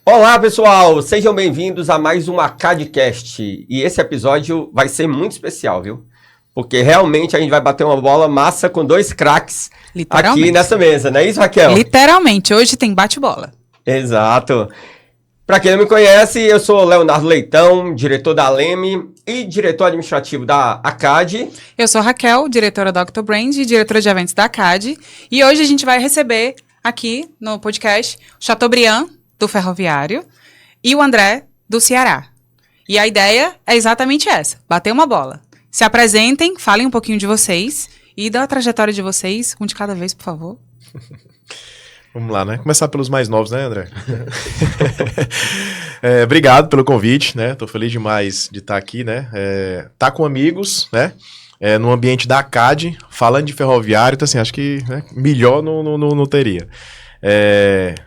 Olá, pessoal! Sejam bem-vindos a mais um ACADcast. E esse episódio vai ser muito especial, viu? Porque realmente a gente vai bater uma bola massa com dois craques aqui nessa mesa, não é isso, Raquel? Literalmente, hoje tem bate-bola. Exato. Para quem não me conhece, eu sou Leonardo Leitão, diretor da Leme e diretor administrativo da ACAD. Eu sou Raquel, diretora da Octobrand e diretora de eventos da ACAD. E hoje a gente vai receber aqui no podcast o Chateaubriand, do Ferroviário, e o André, do Ceará. E a ideia é exatamente essa, bater uma bola. Se apresentem, falem um pouquinho de vocês e da trajetória de vocês, um de cada vez, por favor. Vamos lá, né? Começar pelos mais novos, né, André? Obrigado pelo convite, né? Tô feliz demais de estar aqui, né? Tá com amigos, né? No ambiente da ACAD, falando de ferroviário, então assim, acho que melhor não teria.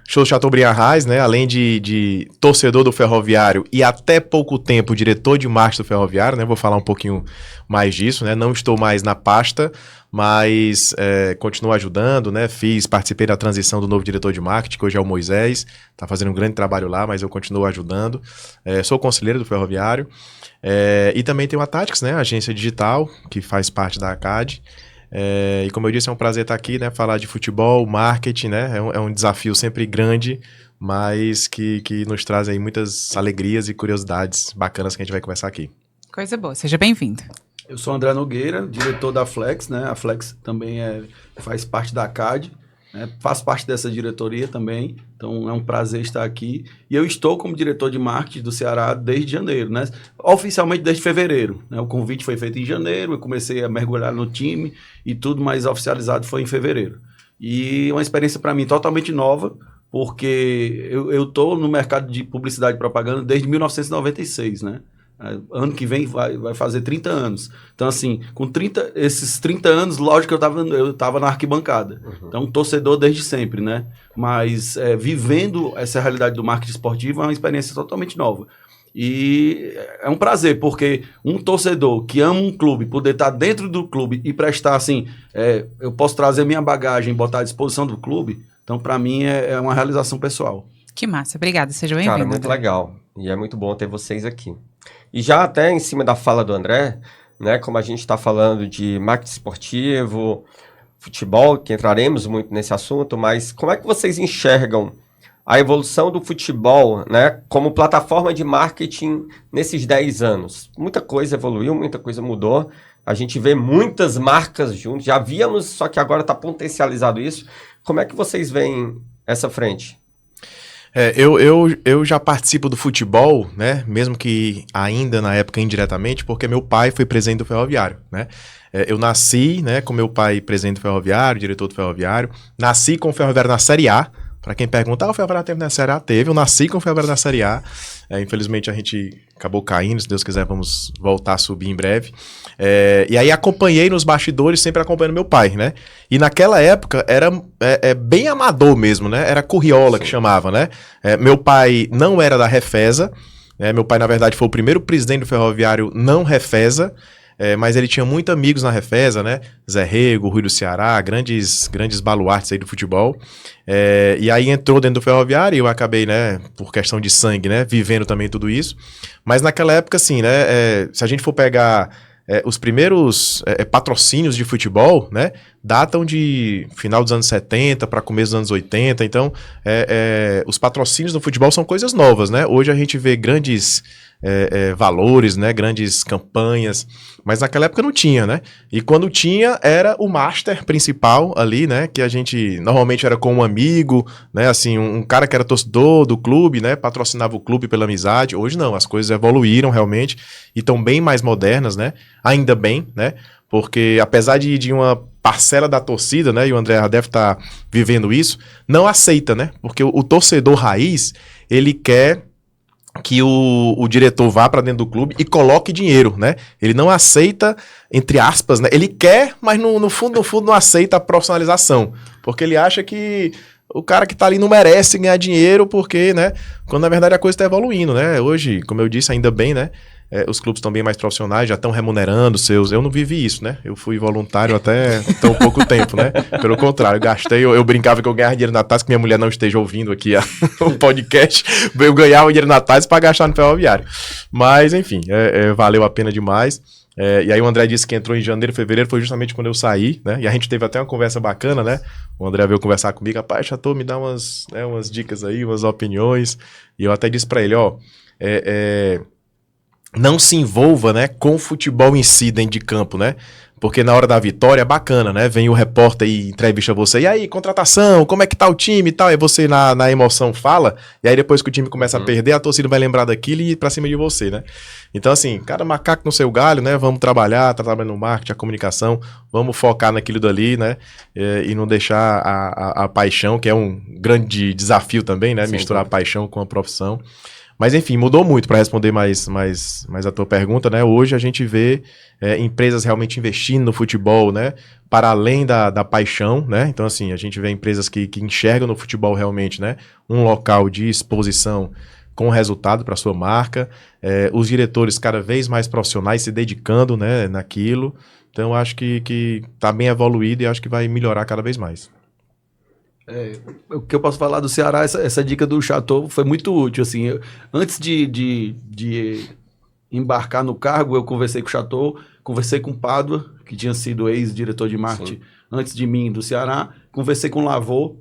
Sou Chateaubriand Reis, né? Além de torcedor do Ferroviário e até pouco tempo diretor de marketing do Ferroviário, né? Vou falar um pouquinho mais disso, né? Não estou mais na pasta, mas continuo ajudando, né? Participei da transição do novo diretor de marketing, que hoje é o Moisés, está fazendo um grande trabalho lá, mas eu continuo ajudando. Sou conselheiro do Ferroviário e também tenho a Tactics, né? Agência digital, que faz parte da ACAD. E como eu disse, é um prazer estar aqui, né? Falar de futebol, marketing, né? É um desafio sempre grande, mas que nos traz aí muitas alegrias e curiosidades bacanas que a gente vai conversar aqui. Coisa boa, seja bem-vindo. Eu sou André Nogueira, diretor da Flex, né? A Flex também faz parte da ACAD, né? Faço parte dessa diretoria também, então é um prazer estar aqui. E eu estou como diretor de marketing do Ceará desde janeiro, né? Oficialmente desde fevereiro, né? O convite foi feito em janeiro, eu comecei a mergulhar no time e tudo mais oficializado foi em fevereiro. E uma experiência para mim totalmente nova, porque eu estou no mercado de publicidade e propaganda desde 1996, né? Ano que vem vai fazer 30 anos. Então, assim, com esses 30 anos, lógico que eu tava na arquibancada. Então, torcedor desde sempre, né? Mas vivendo essa realidade do marketing esportivo é uma experiência totalmente nova. E é um prazer, porque um torcedor que ama um clube, poder estar dentro do clube e prestar, assim, eu posso trazer minha bagagem e botar à disposição do clube, então, para mim, é uma realização pessoal. Que massa, obrigada, seja bem-vindo. Cara, muito legal. E é muito bom ter vocês aqui. E já até em cima da fala do André, né, como a gente está falando de marketing esportivo, futebol, que entraremos muito nesse assunto, mas como é que vocês enxergam a evolução do futebol, né, como plataforma de marketing nesses 10 anos? Muita coisa evoluiu, muita coisa mudou, a gente vê muitas marcas juntas, já víamos, só que agora está potencializado isso. Como é que vocês veem essa frente? Eu já participo do futebol, né? Mesmo que ainda na época indiretamente, porque meu pai foi presidente do Ferroviário, né? Eu nasci, né, com meu pai presidente do Ferroviário, diretor do Ferroviário. Nasci com o Ferroviário na Série A. Para quem pergunta, o Ferroviário teve na Série A? Teve. Eu nasci com o Ferroviário na Série A. Infelizmente a gente acabou caindo, se Deus quiser vamos voltar a subir em breve. E aí acompanhei nos bastidores, sempre acompanhando meu pai, né? E naquela época era bem amador mesmo, né? Era Curriola que chamava, né? Meu pai não era da Refesa, né? Meu pai na verdade foi o primeiro presidente do Ferroviário não Refesa, mas ele tinha muitos amigos na Refesa, né? Zé Rego, Rui do Ceará, grandes baluartes aí do futebol. E aí entrou dentro do Ferroviário e eu acabei, né, por questão de sangue, né, vivendo também tudo isso. Mas naquela época, assim, né, se a gente for pegar os primeiros patrocínios de futebol, né, datam de final dos anos 70 para começo dos anos 80. Então, os patrocínios do futebol são coisas novas, né? Hoje a gente vê grandes valores, né, grandes campanhas, mas naquela época não tinha, né? E quando tinha, era o master principal ali, né, que a gente normalmente era com um amigo, né, assim, um cara que era torcedor do clube, né, patrocinava o clube pela amizade. Hoje não, as coisas evoluíram realmente e estão bem mais modernas, né? Ainda bem, né? Porque apesar de uma parcela da torcida, né, e o André já deve estar vivendo isso, não aceita, né? Porque o torcedor raiz, ele quer que o diretor vá para dentro do clube e coloque dinheiro, né? Ele não aceita, entre aspas, né? Ele quer, mas no fundo não aceita a profissionalização, porque ele acha que o cara que tá ali não merece ganhar dinheiro porque, né, quando na verdade a coisa tá evoluindo, né? Hoje, como eu disse, ainda bem, né? Os clubes estão bem mais profissionais, já estão remunerando seus... Eu não vivi isso, né? Eu fui voluntário até tão pouco tempo, né? Pelo contrário, eu gastei... Eu brincava que eu ganhava dinheiro na taça, que minha mulher não esteja ouvindo aqui o podcast. Eu ganhava dinheiro na taça para gastar no ferroviário. Mas, enfim, valeu a pena demais. E aí o André disse que entrou em janeiro, fevereiro, foi justamente quando eu saí, né? E a gente teve até uma conversa bacana, né? O André veio conversar comigo, rapaz, Chateau, me dá umas dicas aí, umas opiniões. E eu até disse para ele, não se envolva, né, com o futebol em si dentro de campo, né? Porque na hora da vitória é bacana, né? Vem o repórter e entrevista você. E aí, contratação, como é que tá o time e tal? Aí você na emoção fala. E aí depois que o time começa a perder, a torcida vai lembrar daquilo e ir pra cima de você, né? Então assim, cada macaco no seu galho, né? Vamos trabalhar, tá trabalhando no marketing, a comunicação. Vamos focar naquilo dali, né? E não deixar a paixão, que é um grande desafio também, né? Sim, misturar a paixão com a profissão. Mas enfim, mudou muito, para responder mais a tua pergunta, né? Hoje a gente vê empresas realmente investindo no futebol, né? Para além da paixão, né? Então assim, a gente vê empresas que enxergam no futebol realmente, né? Um local de exposição com resultado para sua marca, os diretores cada vez mais profissionais se dedicando, né, naquilo. Então acho que tá bem evoluído e acho que vai melhorar cada vez mais. O que eu posso falar do Ceará, essa dica do Chateau foi muito útil, assim, antes de embarcar no cargo, eu conversei com o Chateau, conversei com o Pádua, que tinha sido ex-diretor de marketing antes de mim, do Ceará, conversei com o Lavô,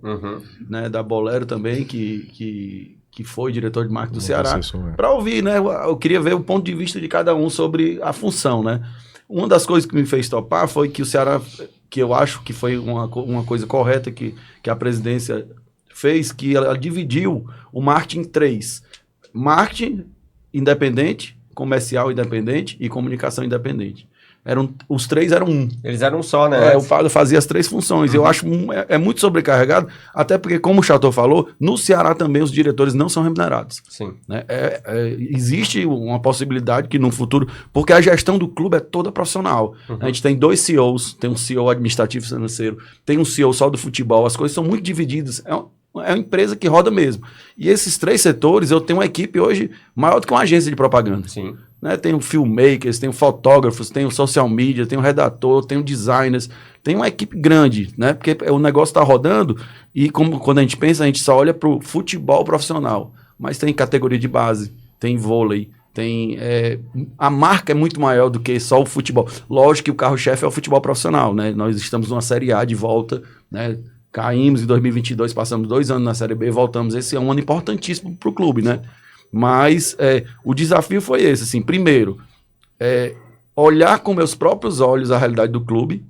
né, da Bolero também, que foi diretor de marketing do Ceará, para ouvir, né, eu queria ver o ponto de vista de cada um sobre a função, né. Uma das coisas que me fez topar foi que o Ceará, que eu acho que foi uma coisa correta que a presidência fez, que ela dividiu o marketing em 3. Marketing independente, comercial independente e comunicação independente. Os 3 eram um. Eles eram um só, né? O Pádua fazia as 3 funções. Eu acho muito sobrecarregado, até porque, como o Chateau falou, no Ceará também os diretores não são remunerados. Sim. Né? Existe uma possibilidade que no futuro... Porque a gestão do clube é toda profissional. A gente tem 2 CEOs, tem um CEO administrativo financeiro, tem um CEO só do futebol, as coisas são muito divididas. É uma empresa que roda mesmo. E esses 3 setores, eu tenho uma equipe hoje maior do que uma agência de propaganda. Sim. Né? Tem o filmmakers, tem o fotógrafos, tem o social media, tem o redator, tem o designers, tem uma equipe grande, né? Porque o negócio está rodando e quando a gente pensa, a gente só olha para o futebol profissional, mas tem categoria de base, tem vôlei, a marca é muito maior do que só o futebol. Lógico que o carro-chefe é o futebol profissional, né? Nós estamos numa Série A de volta, né? Caímos em 2022, passamos 2 anos na Série B, voltamos. Esse é um ano importantíssimo para o clube, né? Mas o desafio foi esse, assim, primeiro, olhar com meus próprios olhos a realidade do clube,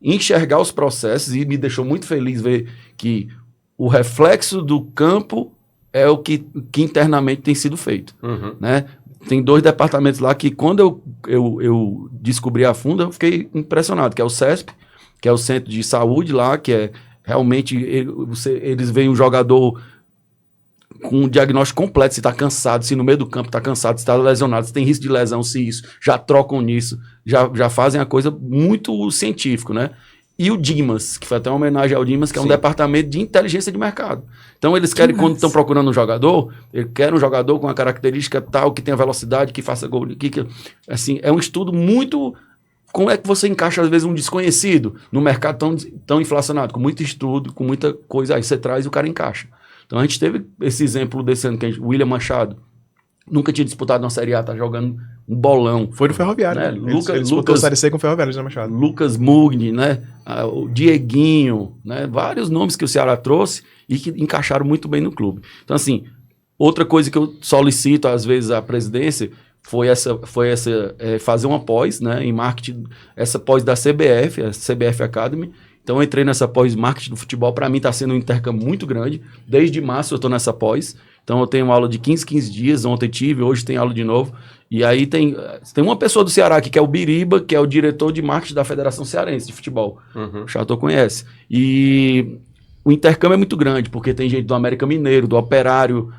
enxergar os processos, e me deixou muito feliz ver que o reflexo do campo é o que internamente tem sido feito, né? Tem 2 departamentos lá que quando eu descobri a fundo, eu fiquei impressionado, que é o CESP, que é o Centro de Saúde lá, que é realmente, eles veem o jogador com um diagnóstico completo, se está cansado, se no meio do campo está cansado, se está lesionado, se tem risco de lesão, se isso, já trocam nisso, já fazem a coisa muito científico, né? E o Dimas, que foi até uma homenagem ao Dimas, que é um departamento de inteligência de mercado. Então eles querem, quando estão procurando um jogador, eles querem um jogador com uma característica tal, que tenha velocidade, que faça gol, assim, é um estudo muito... Como é que você encaixa, às vezes, um desconhecido no mercado tão inflacionado, com muito estudo, com muita coisa, aí você traz e o cara encaixa. Então a gente teve esse exemplo desse ano, o William Machado, nunca tinha disputado uma Série A, tá jogando um bolão. Foi no Ferroviário, né? Ele disputou a Série C com o Ferroviário, William Machado. Lucas Mugni, né? O Dieguinho, né? Vários nomes que o Ceará trouxe e que encaixaram muito bem no clube. Então, assim, outra coisa que eu solicito, às vezes, à presidência foi fazer uma pós, né, em marketing, essa pós da CBF, a CBF Academy. Então eu entrei nessa pós marketing do futebol, para mim está sendo um intercâmbio muito grande, desde março eu estou nessa pós, então eu tenho aula de 15 dias, ontem tive, hoje tem aula de novo, e aí tem uma pessoa do Ceará aqui, que é o Biriba, que é o diretor de marketing da Federação Cearense de Futebol, o Chateau conhece, e o intercâmbio é muito grande, porque tem gente do América Mineiro, do Operário,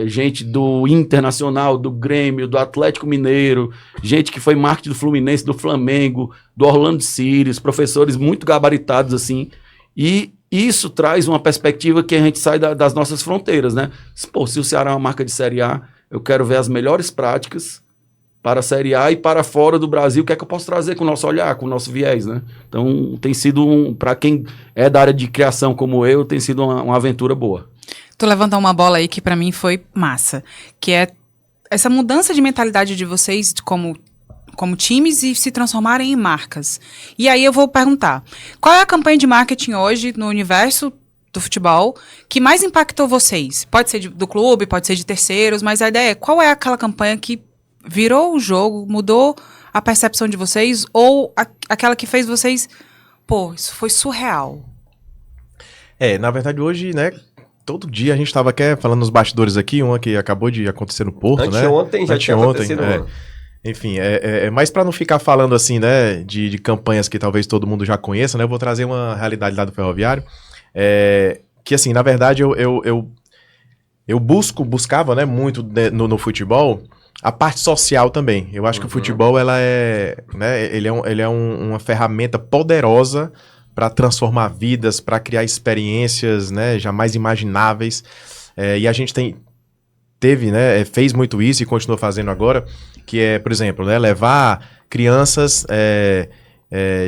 gente do Internacional, do Grêmio, do Atlético Mineiro, gente que foi marketing do Fluminense, do Flamengo, do Orlando City, professores muito gabaritados assim, e isso traz uma perspectiva que a gente sai das nossas fronteiras, né? Pô, se o Ceará é uma marca de Série A, eu quero ver as melhores práticas para a Série A e para fora do Brasil, o que é que eu posso trazer com o nosso olhar, com o nosso viés, né? Então, tem sido, para quem é da área de criação como eu, tem sido uma aventura boa. Tu levantou uma bola aí que pra mim foi massa, que é essa mudança de mentalidade de vocês como times e se transformarem em marcas. E aí eu vou perguntar, qual é a campanha de marketing hoje no universo do futebol que mais impactou vocês? Pode ser do clube, pode ser de terceiros, mas a ideia é, qual é aquela campanha que virou o jogo, mudou a percepção de vocês, ou aquela que fez vocês, pô, isso foi surreal? Na verdade hoje, né, todo dia a gente estava falando nos bastidores aqui, uma que acabou de acontecer no Porto, né? Anteontem já tinha acontecido. Enfim, mais para não ficar falando assim, né, de campanhas que talvez todo mundo já conheça, né, eu vou trazer uma realidade lá do Ferroviário, que assim, na verdade eu buscava, né, muito no futebol a parte social também. Eu acho que o futebol, ela né, ele é uma ferramenta poderosa para transformar vidas, para criar experiências, né, jamais imagináveis. E a gente teve, né, fez muito isso e continua fazendo agora, que é, por exemplo, né, levar crianças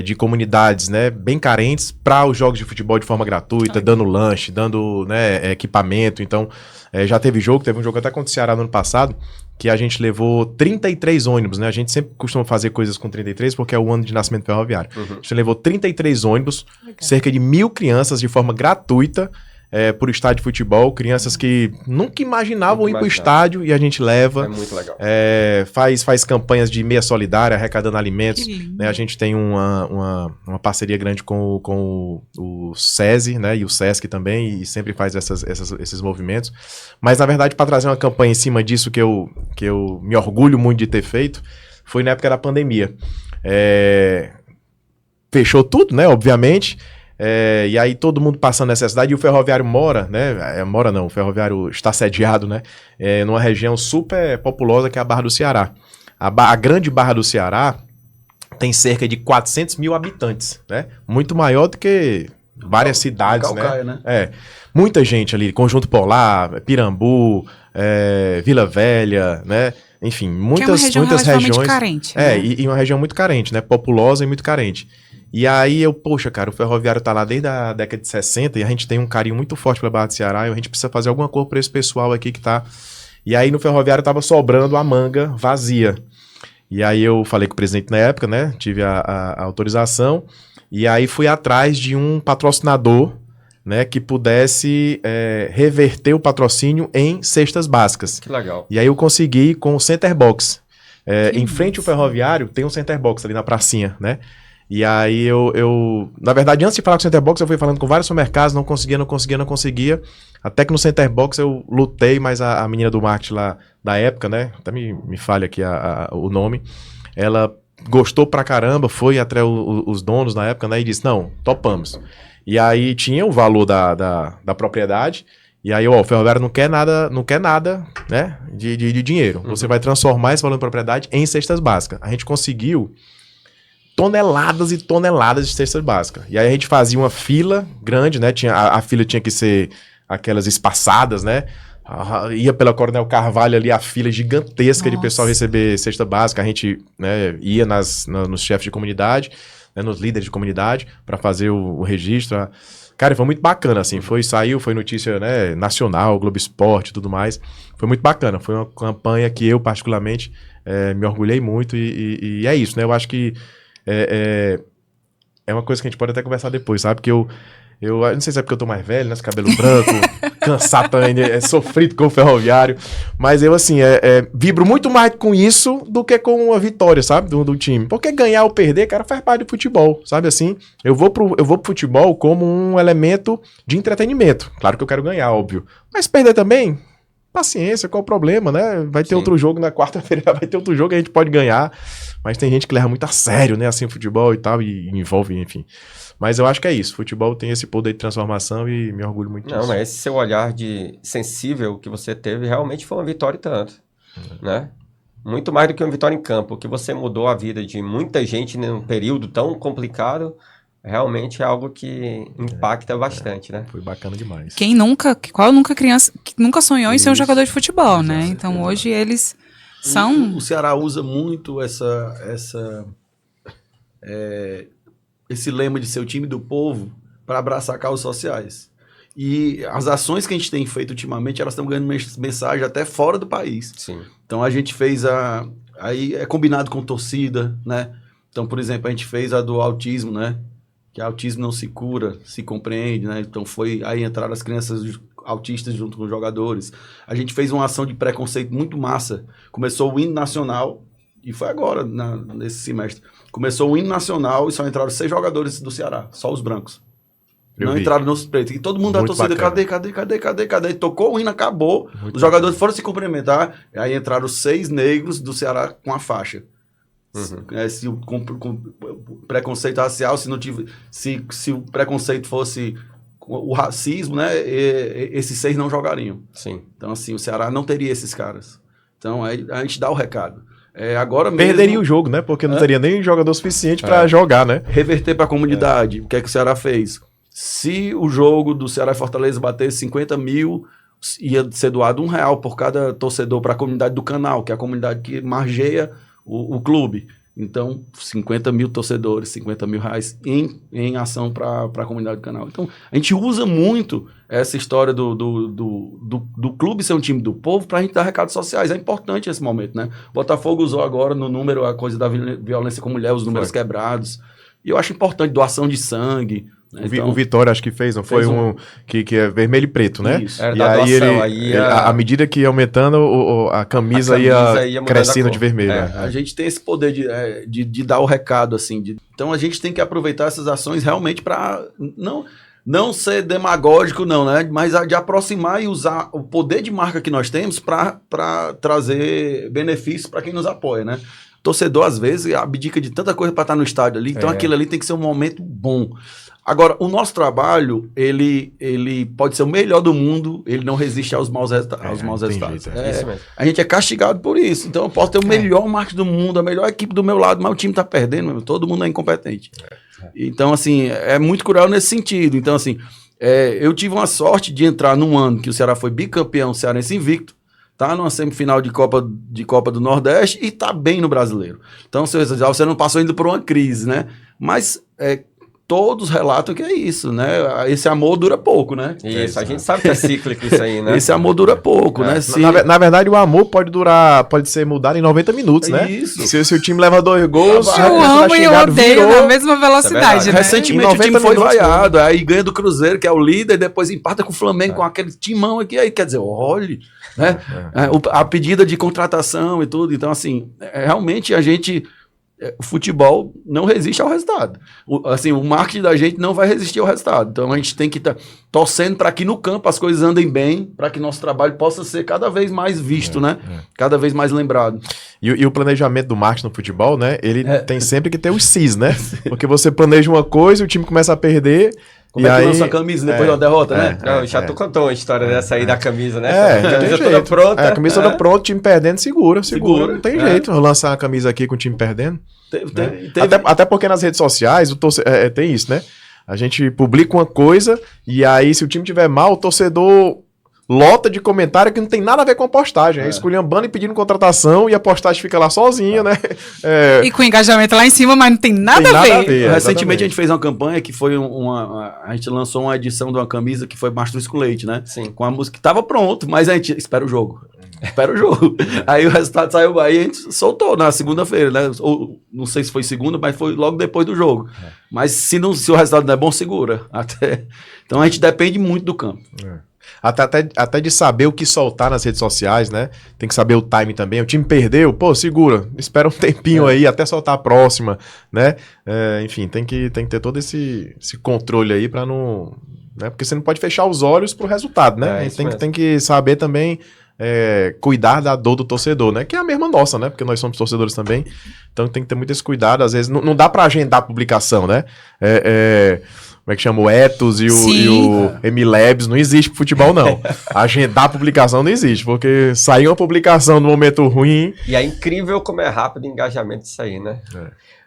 de comunidades, né, bem carentes para os jogos de futebol de forma gratuita, dando lanche, dando, né, equipamento. Então, teve um jogo até contra o Ceará no ano passado, que a gente levou 33 ônibus, né? A gente sempre costuma fazer coisas com 33, porque é o ano de nascimento do Ferroviário. A gente levou 33 ônibus, cerca de 1.000 crianças de forma gratuita, por estádio de futebol, crianças que nunca imaginavam ir para o estádio, e a gente leva. É muito legal. Faz campanhas de meia solidária, arrecadando alimentos. Né? A gente tem uma parceria grande com o SESI, né? E o SESC também, e sempre faz esses movimentos. Mas, na verdade, para trazer uma campanha em cima disso que eu me orgulho muito de ter feito, foi na época da pandemia. Fechou tudo, né? Obviamente. E aí todo mundo passando necessidade, e o Ferroviário mora, né? O Ferroviário está sediado, né? Numa região super populosa que é a Barra do Ceará. A grande Barra do Ceará tem cerca de 400 mil habitantes, né? Muito maior do que várias cidades, Calcaia, né? Muita gente ali, Conjunto Polar, Pirambu, Vila Velha, né? Enfim, muitas regiões. Carente, né? E uma região muito carente, né? Populosa e muito carente. E aí poxa, cara, o Ferroviário tá lá desde a década de 60 e a gente tem um carinho muito forte pela Barra do Ceará e a gente precisa fazer alguma coisa pra esse pessoal aqui que tá... E aí no Ferroviário tava sobrando a manga vazia. E aí eu falei com o presidente na época, né? Tive a autorização e aí fui atrás de um patrocinador, né? Que pudesse reverter o patrocínio em cestas básicas. Que legal. E aí eu consegui com o Center Box. Em frente ao Ferroviário tem um Center Box ali na pracinha, né? E aí na verdade, antes de falar com o Center Box, eu fui falando com vários supermercados, não conseguia. Até que no Center Box eu lutei, mas a menina do marketing lá da época, né? Até me falha aqui o nome. Ela gostou pra caramba, foi até os donos na época, né? E disse, não, topamos. E aí tinha o valor da propriedade. E aí, o Ferroviário não quer nada, né? De dinheiro. Você vai transformar esse valor de propriedade em cestas básicas. A gente conseguiu toneladas e toneladas de cestas básicas. E aí a gente fazia uma fila grande, né? A fila tinha que ser aquelas espaçadas, né? Ia pela Coronel Carvalho ali, a fila gigantesca de pessoal receber cesta básica. A gente, né, ia nos chefes de comunidade, né, nos líderes de comunidade, para fazer o registro. Cara, foi muito bacana, assim. Foi notícia, né, nacional, Globo Esporte e tudo mais. Foi muito bacana. Foi uma campanha que eu, particularmente, me orgulhei muito. E é isso, né? Eu acho que é uma coisa que a gente pode até conversar depois, sabe? Porque eu não sei se é porque eu tô mais velho, né? Esse cabelo branco, cansado também, sofrido com o Ferroviário. Mas eu, assim, vibro muito mais com isso do que com a vitória, sabe? Do time. Porque ganhar ou perder, cara, faz parte do futebol, sabe? Assim, eu vou pro futebol como um elemento de entretenimento. Claro que eu quero ganhar, óbvio. Mas perder também, paciência, qual o problema, né? Vai ter outro jogo na quarta-feira, vai ter outro jogo que a gente pode ganhar. Mas tem gente que leva muito a sério, né? Assim, o futebol e tal, e envolve, enfim. Mas eu acho que é isso. Futebol tem esse poder de transformação e me orgulho muito disso. Não, mas esse seu olhar de sensível que você teve realmente foi uma vitória e tanto, né? Muito mais do que uma vitória em campo, que você mudou a vida de muita gente num período tão complicado. realmente é algo que impacta bastante, né? Foi bacana demais. Qual criança que nunca sonhou em ser um Isso. jogador de futebol, né? Exato. Então hoje eles são... O Ceará usa muito esse lema de ser o time do povo para abraçar causas sociais. E as ações que a gente tem feito ultimamente, elas estão ganhando mensagem até fora do país. Sim. Então a gente fez aí é combinado com torcida, né? Então, por exemplo, a gente fez a do autismo, né? Que autismo não se cura, se compreende, né? Então aí entraram as crianças autistas junto com os jogadores. A gente fez uma ação de preconceito muito massa. Começou o hino nacional, e foi agora, nesse semestre. Começou o hino nacional e só entraram 6 jogadores do Ceará, só os brancos. Não entraram nos pretos. E todo mundo da torcida, cadê? Tocou o hino, acabou. Os jogadores foram se cumprimentar. Aí entraram 6 negros do Ceará com a faixa. Se o preconceito racial, se o preconceito fosse o racismo, né? Esses 6 não jogariam. Sim. Então, assim, o Ceará não teria esses caras. Então, aí a gente dá o recado. Agora mesmo, perderia o jogo, né? Porque não teria nem jogador suficiente para jogar, né? Reverter para a comunidade. O que é que o Ceará fez? Se o jogo do Ceará e Fortaleza batesse 50 mil, ia ser doado R$1 por cada torcedor para a comunidade do canal, que é a comunidade que margeia o clube. Então, 50 mil torcedores, 50 mil reais em ação para a comunidade do canal. Então, a gente usa muito essa história do clube ser um time do povo para a gente dar recados sociais. É importante esse momento, né? O Botafogo usou agora no número a coisa da violência com mulher, os números quebrados. E eu acho importante doação de sangue. O Vitória acho que fez, não foi que é vermelho e preto, né? Isso. Era E da aí doação, à medida que ia aumentando, a camisa ia crescendo de vermelho. A gente tem esse poder de dar o recado, assim. Então a gente tem que aproveitar essas ações realmente para não ser demagógico, não, né? Mas de aproximar e usar o poder de marca que nós temos para trazer benefícios para quem nos apoia, né? Torcedor, às vezes, abdica de tanta coisa para estar no estádio ali. Então aquilo ali tem que ser um momento bom. Agora, o nosso trabalho, ele pode ser o melhor do mundo, ele não resiste aos maus resultados. Jeito, isso mesmo. A gente é castigado por isso. Então, eu posso ter o melhor marketing do mundo, a melhor equipe do meu lado, mas o time tá perdendo, todo mundo é incompetente. Então, assim, é muito cruel nesse sentido. Então, assim, eu tive uma sorte de entrar num ano que o Ceará foi bicampeão cearense invicto, tá numa semifinal de Copa do Nordeste e tá bem no Brasileiro. Então, você não passou ainda por uma crise, né? Mas... todos relatam que é isso, né? Esse amor dura pouco, né? Isso, a gente sabe que é cíclico isso aí, né? Esse amor dura pouco, né? Na verdade, o amor pode ser mudado em 90 minutos, né? Isso. Se o time leva 2 gols, eu amo e eu odeio na mesma velocidade, né? Recentemente o time foi vaiado, aí ganha do Cruzeiro, que é o líder, e depois empata com o Flamengo, com aquele timão aqui, aí quer dizer, olhe, né? A pedida de contratação e tudo. Então, assim, realmente a gente... O futebol não resiste ao resultado. O marketing da gente não vai resistir ao resultado. Então a gente tem que estar torcendo para que no campo as coisas andem bem, para que nosso trabalho possa ser cada vez mais visto, né? Cada vez mais lembrado. E o planejamento do marketing no futebol, né? Ele tem sempre que ter os Cs, né? Porque você planeja uma coisa, o time começa a perder. Como é que lança a camisa depois da derrota, né? Tu contou uma história dessa aí da camisa, né? A camisa toda pronta. A camisa toda pronta, time perdendo, segura. Não tem jeito lançar a camisa aqui com o time perdendo. Até porque nas redes sociais tem isso, né? A gente publica uma coisa e aí se o time tiver mal, o torcedor lota de comentário que não tem nada a ver com a postagem. É esculhambando e pedindo contratação e a postagem fica lá sozinha, né? E com engajamento lá em cima, mas não tem nada a ver. Recentemente a gente fez uma campanha que foi a gente lançou uma edição de uma camisa que foi Mastruz com Leite, né? Sim. Com a música que tava pronto, mas a gente espera o jogo. Aí o resultado saiu, aí a gente soltou na segunda-feira, né? Ou, não sei se foi segunda, mas foi logo depois do jogo. Mas se o resultado não é bom, segura. Então a gente depende muito do campo. Até de saber o que soltar nas redes sociais, né? Tem que saber o time também. O time perdeu, segura. Espera um tempinho aí até soltar a próxima, né? Enfim, tem que ter todo esse controle aí pra não... Né? Porque você não pode fechar os olhos pro resultado, né? A gente tem que saber também cuidar da dor do torcedor, né? Que é a mesma nossa, né? Porque nós somos torcedores também. Então tem que ter muito esse cuidado. Às vezes não dá pra agendar a publicação, né? Como é que chama? O Ethos e o MLabs não existe pro futebol, não. Agendar a publicação não existe, porque saiu uma publicação no momento ruim... E é incrível como é rápido o engajamento disso aí, né?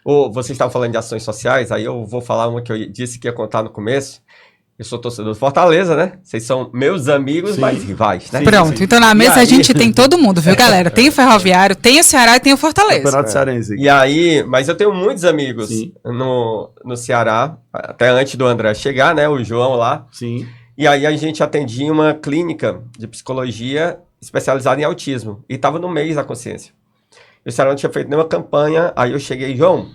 Vocês estavam falando de ações sociais, aí eu vou falar uma que eu disse que ia contar no começo. Eu sou torcedor do Fortaleza, né? Vocês são meus amigos, Sim. mas rivais, né? Pronto, então na mesa a gente tem todo mundo, viu, galera? Tem o Ferroviário, tem o Ceará e tem o Fortaleza. Campeonato Cearense. E aí, mas eu tenho muitos amigos Sim. no Ceará, até antes do André chegar, né? O João lá. Sim. E aí a gente atendia uma clínica de psicologia especializada em autismo. E estava no mês da consciência. E o Ceará não tinha feito nenhuma campanha. Aí eu cheguei, João,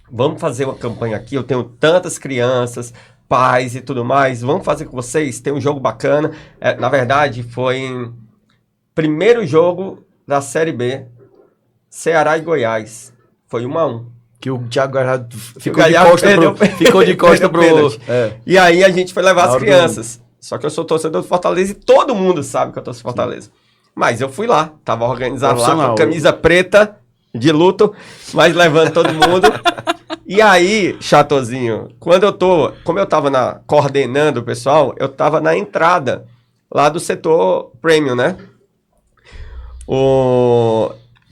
vamos fazer uma campanha aqui. Eu tenho tantas crianças, pais e tudo mais. Vamos fazer com vocês. Tem um jogo bacana. Na verdade, foi primeiro jogo da Série B, Ceará e Goiás. Foi 1-1. Que o Thiago Galhardo ficou de costa pro... E aí a gente foi levar Na as hora crianças. Só que eu sou torcedor do Fortaleza e todo mundo sabe que eu torço do Fortaleza. Mas eu fui lá, tava organizado lá com a camisa preta de luto, mas levando todo mundo. E aí, Chatozinho, como eu tava coordenando o pessoal, eu tava na entrada lá do setor premium, né?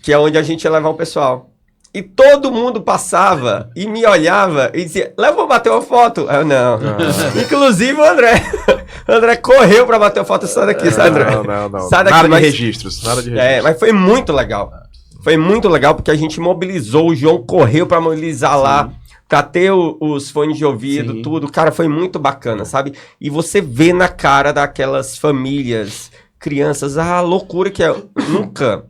Que é onde a gente ia levar o pessoal. E todo mundo passava e me olhava e dizia, vou bater uma foto. Eu, não. Inclusive o André. O André correu pra bater uma foto. Sai daqui, sai, André. Não. Sai daqui, Nada de registros. Mas foi muito legal. Foi muito legal porque a gente mobilizou. O João correu pra mobilizar lá. Pra ter os fones de ouvido, tudo. Cara, foi muito bacana, sabe? E você vê na cara daquelas famílias, crianças, a loucura que é. Nunca...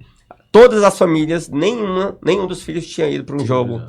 Todas as famílias, nenhum dos filhos tinha ido para um jogo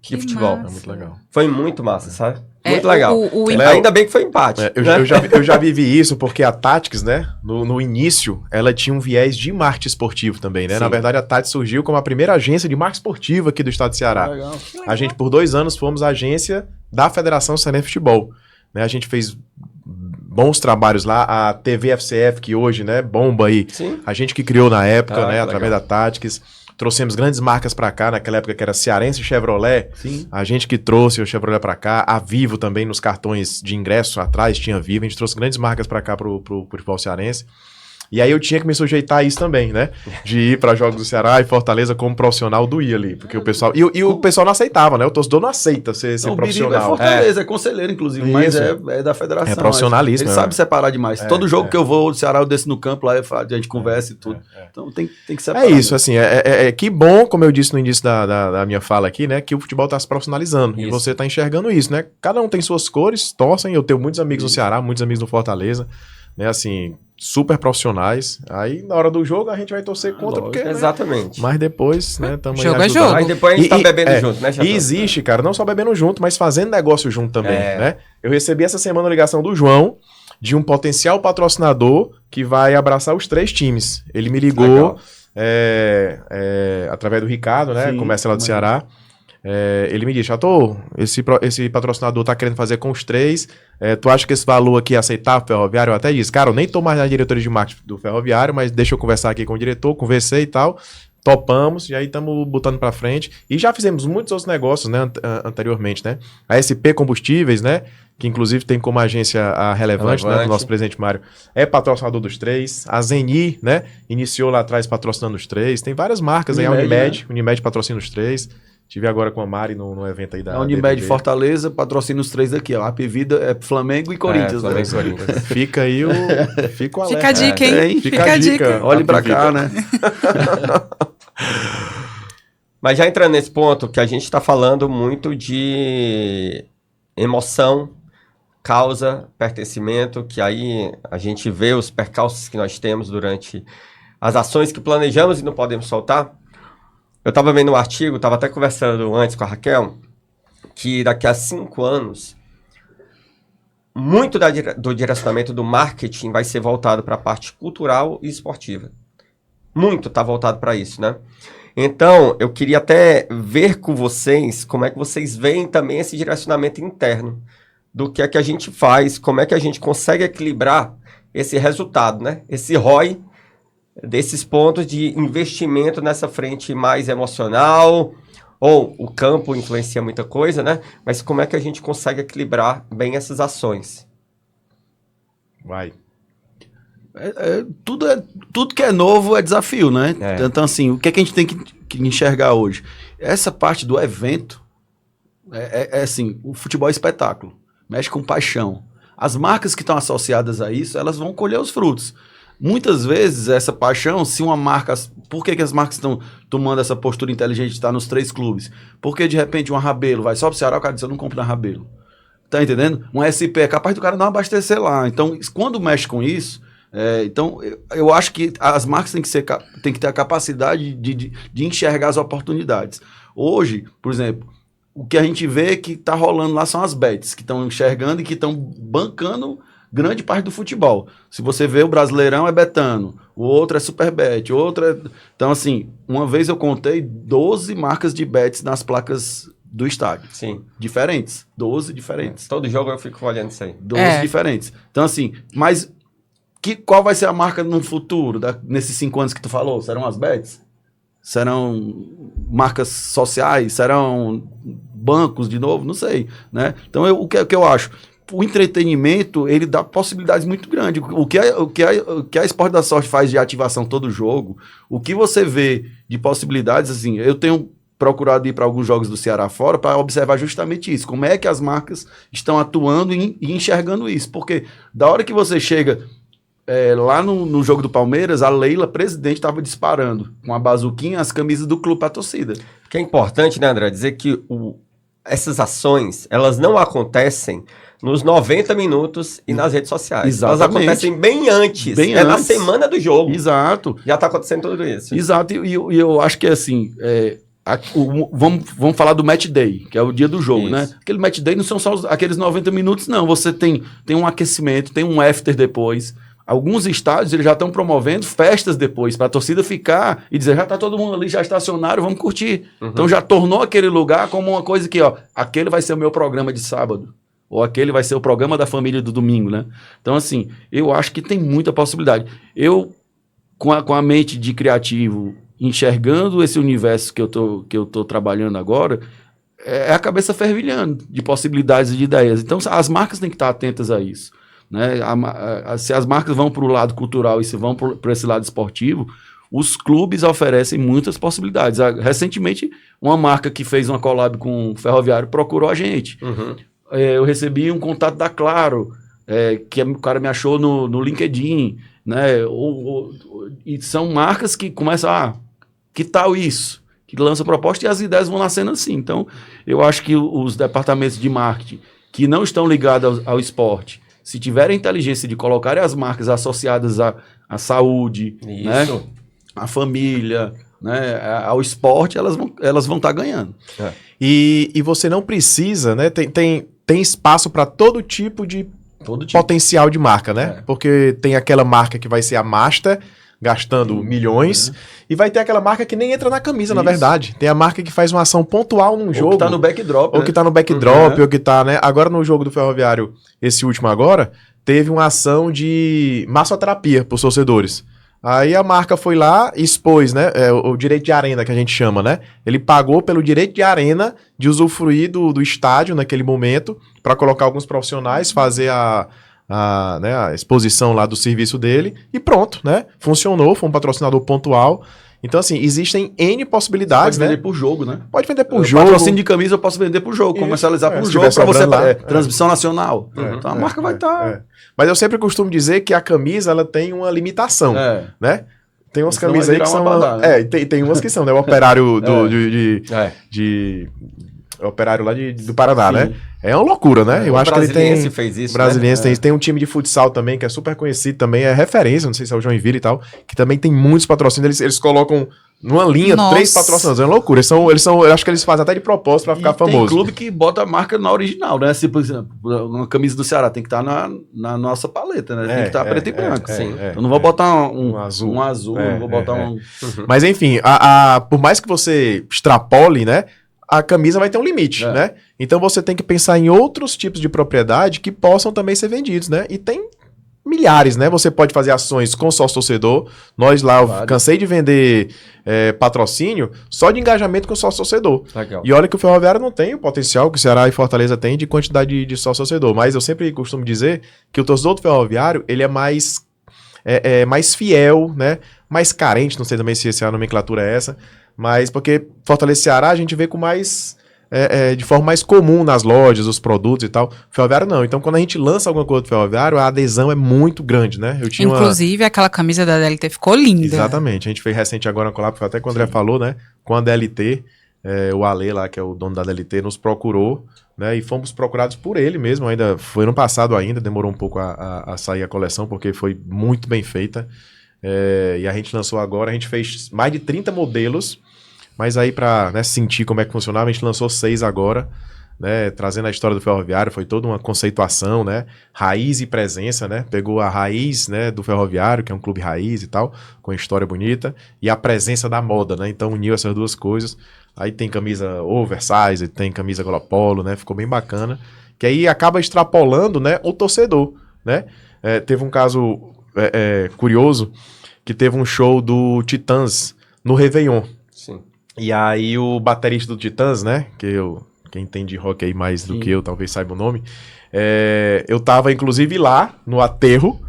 de futebol. Massa. É muito legal. Foi muito massa, sabe? Muito legal. Léo, ainda bem que foi empate. Eu já vivi isso porque a Tactics, né? No início, ela tinha um viés de marketing esportivo também, né? Sim. Na verdade, a Tactics surgiu como a primeira agência de marketing esportivo aqui do estado de Ceará. Legal. A gente, por 2 anos, fomos a agência da Federação Cearense de Futebol. Né? A gente fez bons trabalhos lá, a TV FCF, que hoje, né, bomba aí. Sim. A gente que criou na época, né, através legal. da Tactics. Trouxemos grandes marcas pra cá, naquela época que era Cearense e Chevrolet. Sim. A gente que trouxe o Chevrolet pra cá. A Vivo também, nos cartões de ingresso atrás, tinha Vivo. A gente trouxe grandes marcas pra cá pro futebol cearense. E aí eu tinha que me sujeitar a isso também, né? De ir para jogos do Ceará e Fortaleza como profissional do ir ali. Porque o pessoal... E o pessoal não aceitava, né? O torcedor não aceita ser O Biriba profissional. é Fortaleza, é conselheiro, inclusive, mas é da federação. É profissionalismo. Ele sabe separar demais. Todo jogo que eu vou do Ceará, eu desço no campo, lá a gente conversa e tudo. Então tem que separar. É isso, assim, que bom, como eu disse no início da minha fala aqui, né, que o futebol tá se profissionalizando, Isso. e você tá enxergando isso, né, cada um tem suas cores, torcem, eu tenho muitos amigos no Ceará, muitos amigos no Fortaleza, né, assim, super profissionais, aí na hora do jogo a gente vai torcer contra, porque, né, Exatamente. mas depois, né, tamo aí Jogo é ajudando. jogo. Aí depois a gente tá bebendo junto, né, Chatão? E existe, cara, não só bebendo junto, mas fazendo negócio junto também, É. né? Eu recebi essa semana a ligação do João, de um potencial patrocinador que vai abraçar os 3 times. Ele me ligou, Legal. através do Ricardo, né? Sim, Começa lá do Ceará. Ele me disse, Chato, esse patrocinador tá querendo fazer com os 3. Tu acha que esse valor aqui é aceitável, Ferroviário? Eu até disse, cara, eu nem tô mais na diretoria de marketing do Ferroviário, mas deixa eu conversar aqui com o diretor, conversei e tal. Topamos, e aí estamos botando para frente. E já fizemos muitos outros negócios, né, anteriormente, né? A SP Combustíveis, né? Que inclusive tem como agência a Relevante, né? Do nosso presidente Mário. É patrocinador dos 3. A Zeni, né? Iniciou lá atrás patrocinando os 3. Tem várias marcas aí. A Unimed, né? Unimed patrocina os 3. Tive agora com a Mari no evento aí da A Unimed DBB. Fortaleza patrocina os 3 aqui, ó. A Vida é Flamengo e Corinthians. Flamengo e né? Corinthians. Fica aí fica o alerta. Fica a dica, hein? Fica a dica. Olhe pra cá, né? Mas já entrando nesse ponto, que a gente está falando muito de emoção, causa, pertencimento, que aí a gente vê os percalços que nós temos durante as ações que planejamos e não podemos soltar. Eu estava vendo um artigo, estava até conversando antes com a Raquel, que daqui a 5 anos, muito do direcionamento do marketing vai ser voltado para a parte cultural e esportiva. Muito está voltado para isso, né? Então, eu queria até ver com vocês como é que vocês veem também esse direcionamento interno do que é que a gente faz, como é que a gente consegue equilibrar esse resultado, né? Esse ROI desses pontos de investimento nessa frente mais emocional, ou o campo influencia muita coisa, né? Mas como é que a gente consegue equilibrar bem essas ações? Vai. Tudo que é novo é desafio, né? É. Então, assim, o que é que a gente tem que enxergar hoje? Essa parte do evento, É assim, o futebol é espetáculo, mexe com paixão. As marcas que estão associadas a isso, elas vão colher os frutos. Muitas vezes, essa paixão, se uma marca... Por que as marcas estão tomando essa postura inteligente de estar nos 3 clubes? Porque, de repente, uma Rabelo vai só pro Ceará, o cara diz, eu não compro na Rabelo. Tá entendendo? Um SP é capaz do cara não abastecer lá. Então, quando mexe com isso... então, eu acho que as marcas têm que ter a capacidade de enxergar as oportunidades. Hoje, por exemplo, o que a gente vê que está rolando lá são as bets, que estão enxergando e que estão bancando grande parte do futebol. Se você vê o Brasileirão é betano, o outro é Superbet, o outro é... Então, assim, uma vez eu contei 12 marcas de bets nas placas do estádio. Sim. Diferentes. 12 diferentes. Todo jogo eu fico olhando isso aí. 12 diferentes. Então, assim, mas qual vai ser a marca no futuro, nesses 5 anos que tu falou? Serão as bets? Serão marcas sociais? Serão bancos de novo? Não sei, né? Então, o que eu acho? O entretenimento, ele dá possibilidades muito grandes. O que a Esporte da Sorte faz de ativação todo jogo, o que você vê de possibilidades, assim, eu tenho procurado ir para alguns jogos do Ceará fora para observar justamente isso. Como é que as marcas estão atuando e enxergando isso. Porque da hora que você chega... lá no jogo do Palmeiras, a Leila, presidente, estava disparando com a bazuquinha as camisas do clube para a torcida. O que é importante, né, André, dizer que essas ações, elas não acontecem nos 90 minutos e nas redes sociais. Exatamente. Elas acontecem bem antes. Na semana do jogo. Exato. Já está acontecendo tudo isso. Exato. E eu acho que, assim, vamos falar do match day, que é o dia do jogo, né? Aquele match day não são só aqueles 90 minutos, não. Você tem um aquecimento, tem um after depois. Alguns estádios eles já estão promovendo festas depois, para a torcida ficar e dizer, já está todo mundo ali, já estacionaram, vamos curtir. Uhum. Então já tornou aquele lugar como uma coisa que, aquele vai ser o meu programa de sábado, ou aquele vai ser o programa da família do domingo, né? Então, assim, eu acho que tem muita possibilidade. Eu, com a mente de criativo, enxergando esse universo que eu tô trabalhando agora, é a cabeça fervilhando de possibilidades e de ideias. Então, as marcas têm que estar atentas a isso. Né? Se as marcas vão para o lado cultural e se vão para esse lado esportivo, os clubes oferecem muitas possibilidades. Recentemente, uma marca que fez uma collab com o Ferroviário procurou a gente. Uhum. Eu recebi um contato da Claro, que o cara me achou no LinkedIn, né? E são marcas que começam que tal isso? Que lançam proposta e as ideias vão nascendo assim. Então, eu acho que os departamentos de marketing que não estão ligados ao esporte, se tiverem inteligência de colocarem as marcas associadas à saúde, né, à família, né, ao esporte, elas vão estar ganhando. E você não precisa, né? Tem espaço para todo tipo de potencial de marca, né? Porque tem aquela marca que vai ser a master, gastando milhões, e vai ter aquela marca que nem entra na camisa, na verdade. Tem a marca que faz uma ação pontual num jogo. Ou que tá no backdrop. Ou que tá no backdrop, ou que tá, né? Agora no jogo do Ferroviário, esse último agora, teve uma ação de massoterapia pros torcedores. Aí a marca foi lá e expôs, né? O direito de arena, que a gente chama, né? Ele pagou pelo direito de arena de usufruir do estádio naquele momento, para colocar alguns profissionais, fazer a exposição lá do serviço dele e pronto, né? Funcionou, foi um patrocinador pontual. Então, assim, existem N possibilidades, né? Pode vender por jogo, né? Pode vender por jogo. Patrocínio de camisa eu posso vender por jogo, comercializar por jogo para você transmissão nacional. Então a marca vai estar... Mas eu sempre costumo dizer que a camisa, ela tem uma limitação, né? Tem umas camisas aí que são... tem umas que são, né? O operário operário lá do Paraná, né? É uma loucura, né? Eu acho que ele tem... fez isso, Brasiliense, né? Tem um time de futsal também, que é super conhecido também, é referência, não sei se é o Joinville e tal, que também tem muitos patrocínios, eles colocam numa linha 3 patrocinadores, é uma loucura. Eles são, eu acho que eles fazem até de propósito pra ficar famoso. Tem clube que bota a marca na original, né? Se, por exemplo, uma camisa do Ceará tem que estar na nossa paleta, né? Tem que estar preto e branco. Eu não vou botar um azul, não vou botar um... Mas enfim, por mais que você extrapole, né? A camisa vai ter um limite, né? Então você tem que pensar em outros tipos de propriedade que possam também ser vendidos, né? E tem milhares, né? Você pode fazer ações com sócio-torcedor. Nós lá, eu cansei de vender patrocínio só de engajamento com sócio-torcedor. E olha que o Ferroviário não tem o potencial que o Ceará e Fortaleza tem de quantidade de sócio-torcedor. Mas eu sempre costumo dizer que o torcedor do Ferroviário, ele é mais fiel, né? Mais carente, não sei também se a nomenclatura é essa, mas porque Fortaleza e Ceará a gente vê com mais de forma mais comum nas lojas, os produtos e tal. Ferroviário não. Então, quando a gente lança alguma coisa do Ferroviário, a adesão é muito grande, né? Eu tinha Inclusive, aquela camisa da DLT ficou linda. Exatamente. A gente fez recente agora uma collab, foi até que o André falou, né? Com a DLT, o Ale lá, que é o dono da DLT, nos procurou, né? E fomos procurados por ele mesmo. Ainda foi ano passado ainda, demorou um pouco a sair a coleção, porque foi muito bem feita. E a gente lançou agora, a gente fez mais de 30 modelos, mas aí pra, né, sentir como é que funcionava, a gente lançou 6 agora, né, trazendo a história do Ferroviário, foi toda uma conceituação, né, raiz e presença, né, pegou a raiz, né, do Ferroviário, que é um clube raiz e tal, com história bonita, e a presença da moda, né, então uniu essas duas coisas. Aí tem camisa oversize, tem camisa gola polo, né, ficou bem bacana, que aí acaba extrapolando, né, o torcedor, né. Teve um caso curioso, que teve um show do Titãs no Réveillon. Sim. E aí o baterista do Titãs, né, quem entende rock aí mais do que eu, talvez saiba o nome, eu tava inclusive lá, no aterro,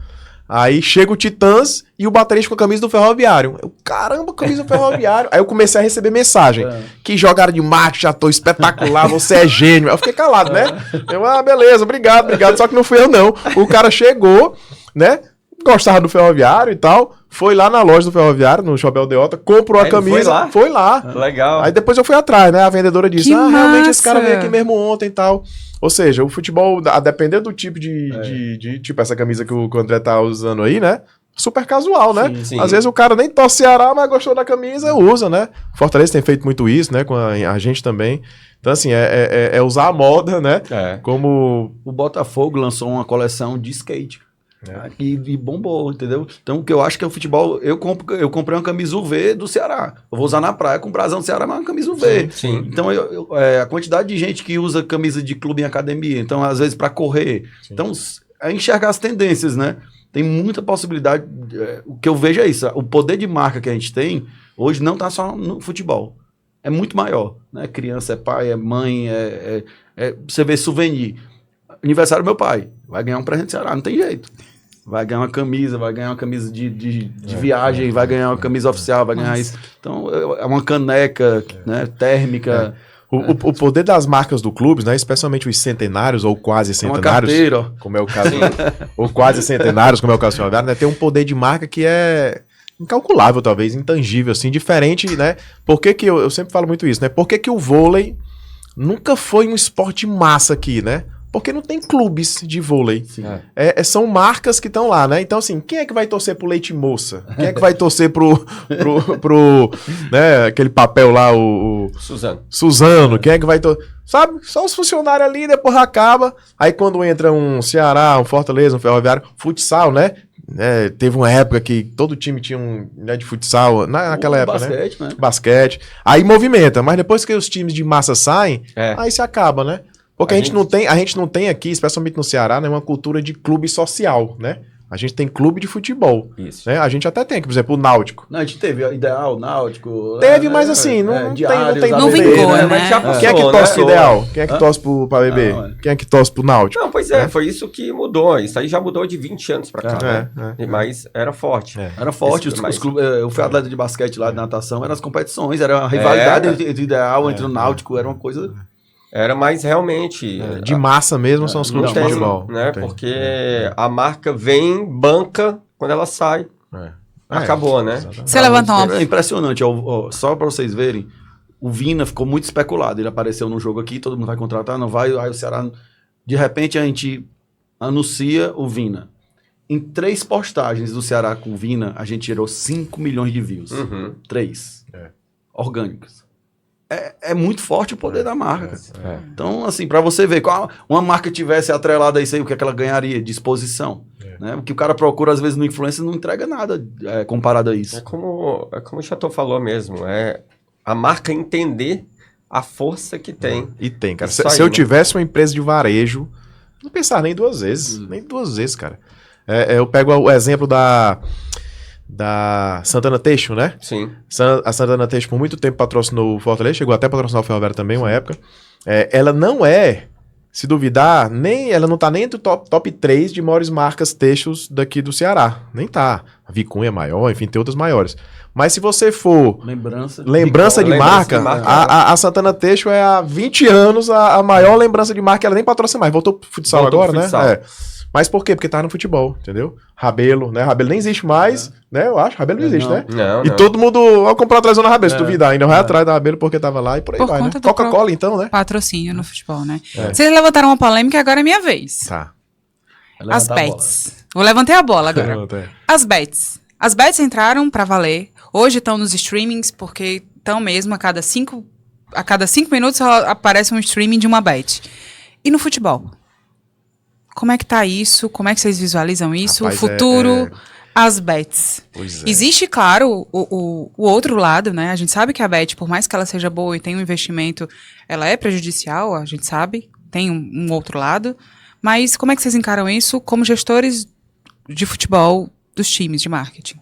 aí chega o Titãs e o baterista com a camisa do Ferroviário. Caramba, camisa do Ferroviário. Aí eu comecei a receber mensagem, que jogada de marketing, já tô espetacular, você é gênio. Aí eu fiquei calado, né, beleza, obrigado, só que não fui eu não. O cara chegou, né, gostava do Ferroviário e tal, foi lá na loja do Ferroviário, no Shopping Aldeota, comprou a camisa, foi lá. Legal. Aí depois eu fui atrás, né, a vendedora disse, Que realmente esse massa! cara veio aqui mesmo ontem e tal. Ou seja, o futebol, a depender do tipo de tipo essa camisa que o André tá usando aí, né, super casual, né? Sim, sim. Às vezes o cara nem torce Ceará, mas gostou da camisa, usa, né? Fortaleza tem feito muito isso, né, com a gente também. Então, assim, usar a moda, né, como... O Botafogo lançou uma coleção de skate. E bombou, entendeu? Então, o que eu acho que é o futebol. Eu comprei uma camisa UV do Ceará. Eu vou usar na praia com brasão do Ceará, mas uma camisa UV. Sim. Então, a quantidade de gente que usa camisa de clube em academia, então, às vezes, para correr. Sim. Então, é enxergar as tendências, né? Tem muita possibilidade. O que eu vejo é isso. O poder de marca que a gente tem hoje não está só no futebol. É muito maior. Né? Criança é pai, é mãe, você vê souvenir. Aniversário do meu pai. Vai ganhar um presente do Ceará, não tem jeito. Vai ganhar uma camisa de viagem, vai ganhar uma camisa oficial, vai ganhar isso. Então, é uma caneca, né, térmica. O poder das marcas do clube, né, especialmente os centenários ou quase centenários, como é o caso, ou quase centenários, como é o caso do Ferroviário, né, tem um poder de marca que é incalculável, talvez, intangível, assim, diferente, né? Por que eu sempre falo muito isso, né? Por que o vôlei nunca foi um esporte massa aqui, né? Porque não tem clubes de vôlei. São marcas que estão lá, né? Então, assim, quem é que vai torcer pro Leite Moça? Quem é que vai torcer pro né, aquele papel lá, o Suzano. Quem é que vai torcer? Sabe? Só os funcionários ali, depois acaba. Aí quando entra um Ceará, um Fortaleza, um Ferroviário, futsal, né? Teve uma época que todo time tinha de futsal, naquela época, basquete, né? Basquete. Aí movimenta, mas depois que os times de massa saem, aí se acaba, né? Porque a gente não tem aqui, especialmente no Ceará, né, uma cultura de clube social, né? A gente tem clube de futebol. Isso. Né? A gente até tem, por exemplo, o Náutico. Não, a gente teve Ideal, Náutico. Teve, mas assim, não tem. Não vingou, né? Mas já passou, quem é que torce pro né? Ideal? Quem é que torce pra BB? Quem é que torce pro Náutico? Não, pois foi isso que mudou. Isso aí já mudou de 20 anos pra cá. Mas era forte. Era forte. Os clubes, eu fui atleta de basquete lá, de natação, eram as competições, era uma rivalidade entre o Ideal, entre o Náutico, era uma coisa... Era mais realmente... de massa mesmo são os clubes de futebol. Né? Porque a marca vem, banca, quando ela sai, acabou, né? Você levantou uma... É impressionante. Só para vocês verem, o Vina ficou muito especulado. Ele apareceu no jogo aqui, todo mundo vai contratar, não vai. Aí o Ceará... De repente a gente anuncia o Vina. Em 3 postagens do Ceará com o Vina, a gente gerou 5 milhões de views. 3. Orgânicos. É muito forte o poder da marca. Então, assim, para você ver, qual uma marca tivesse atrelada a isso aí, o que é que ela ganharia? Disposição. Né? O que o cara procura, às vezes, no influencer não entrega nada comparado a isso. É como o Chateau falou mesmo, a marca entender a força que tem. E tem, cara. Se eu tivesse uma empresa de varejo, não pensar nem 2 vezes. Nem 2 vezes, cara. Eu pego o exemplo da Santana Teixo, né? Sim. A Santana Teixo por muito tempo patrocinou o Fortaleza, chegou até a patrocinar o Ferroviário também, uma época. Ela não se duvidar, ela não tá nem entre o top 3 de maiores marcas têxteis daqui do Ceará. Nem tá. A Vicunha é maior, enfim, tem outras maiores. Mas se você for Lembrança de Lembrança marca, de marca, a Santana Teixo é há 20 anos a maior lembrança de marca. Ela nem patrocina mais. Voltou pro futsal Voltou agora, pro futsal. né? Mas por quê? Porque tá no futebol, entendeu? Rabelo, né? Rabelo nem existe mais, né? Eu acho. Rabelo não existe, Não. né? Não, E não. todo mundo vai comprar a televisão na Rabelo, se duvidar. Ainda vai atrás da Rabelo porque tava lá e por aí Por vai, né? conta do Coca-Cola, então, né? Patrocínio no futebol, né? Vocês levantaram uma polêmica, agora é minha vez. Tá. As bets. Vou levantar a bola agora. Pronto, As bets. As bets entraram pra valer. Hoje estão nos streamings, porque estão mesmo a cada 5 minutos aparece um streaming de uma bet. E no futebol? Como é que tá isso? Como é que vocês visualizam isso? Rapaz, o futuro, as bets. Pois é. Existe, claro, o outro lado, né? A gente sabe que a bet, por mais que ela seja boa e tenha um investimento, ela é prejudicial, a gente sabe. Tem um outro lado. Mas como é que vocês encaram isso como gestores de futebol dos times de marketing?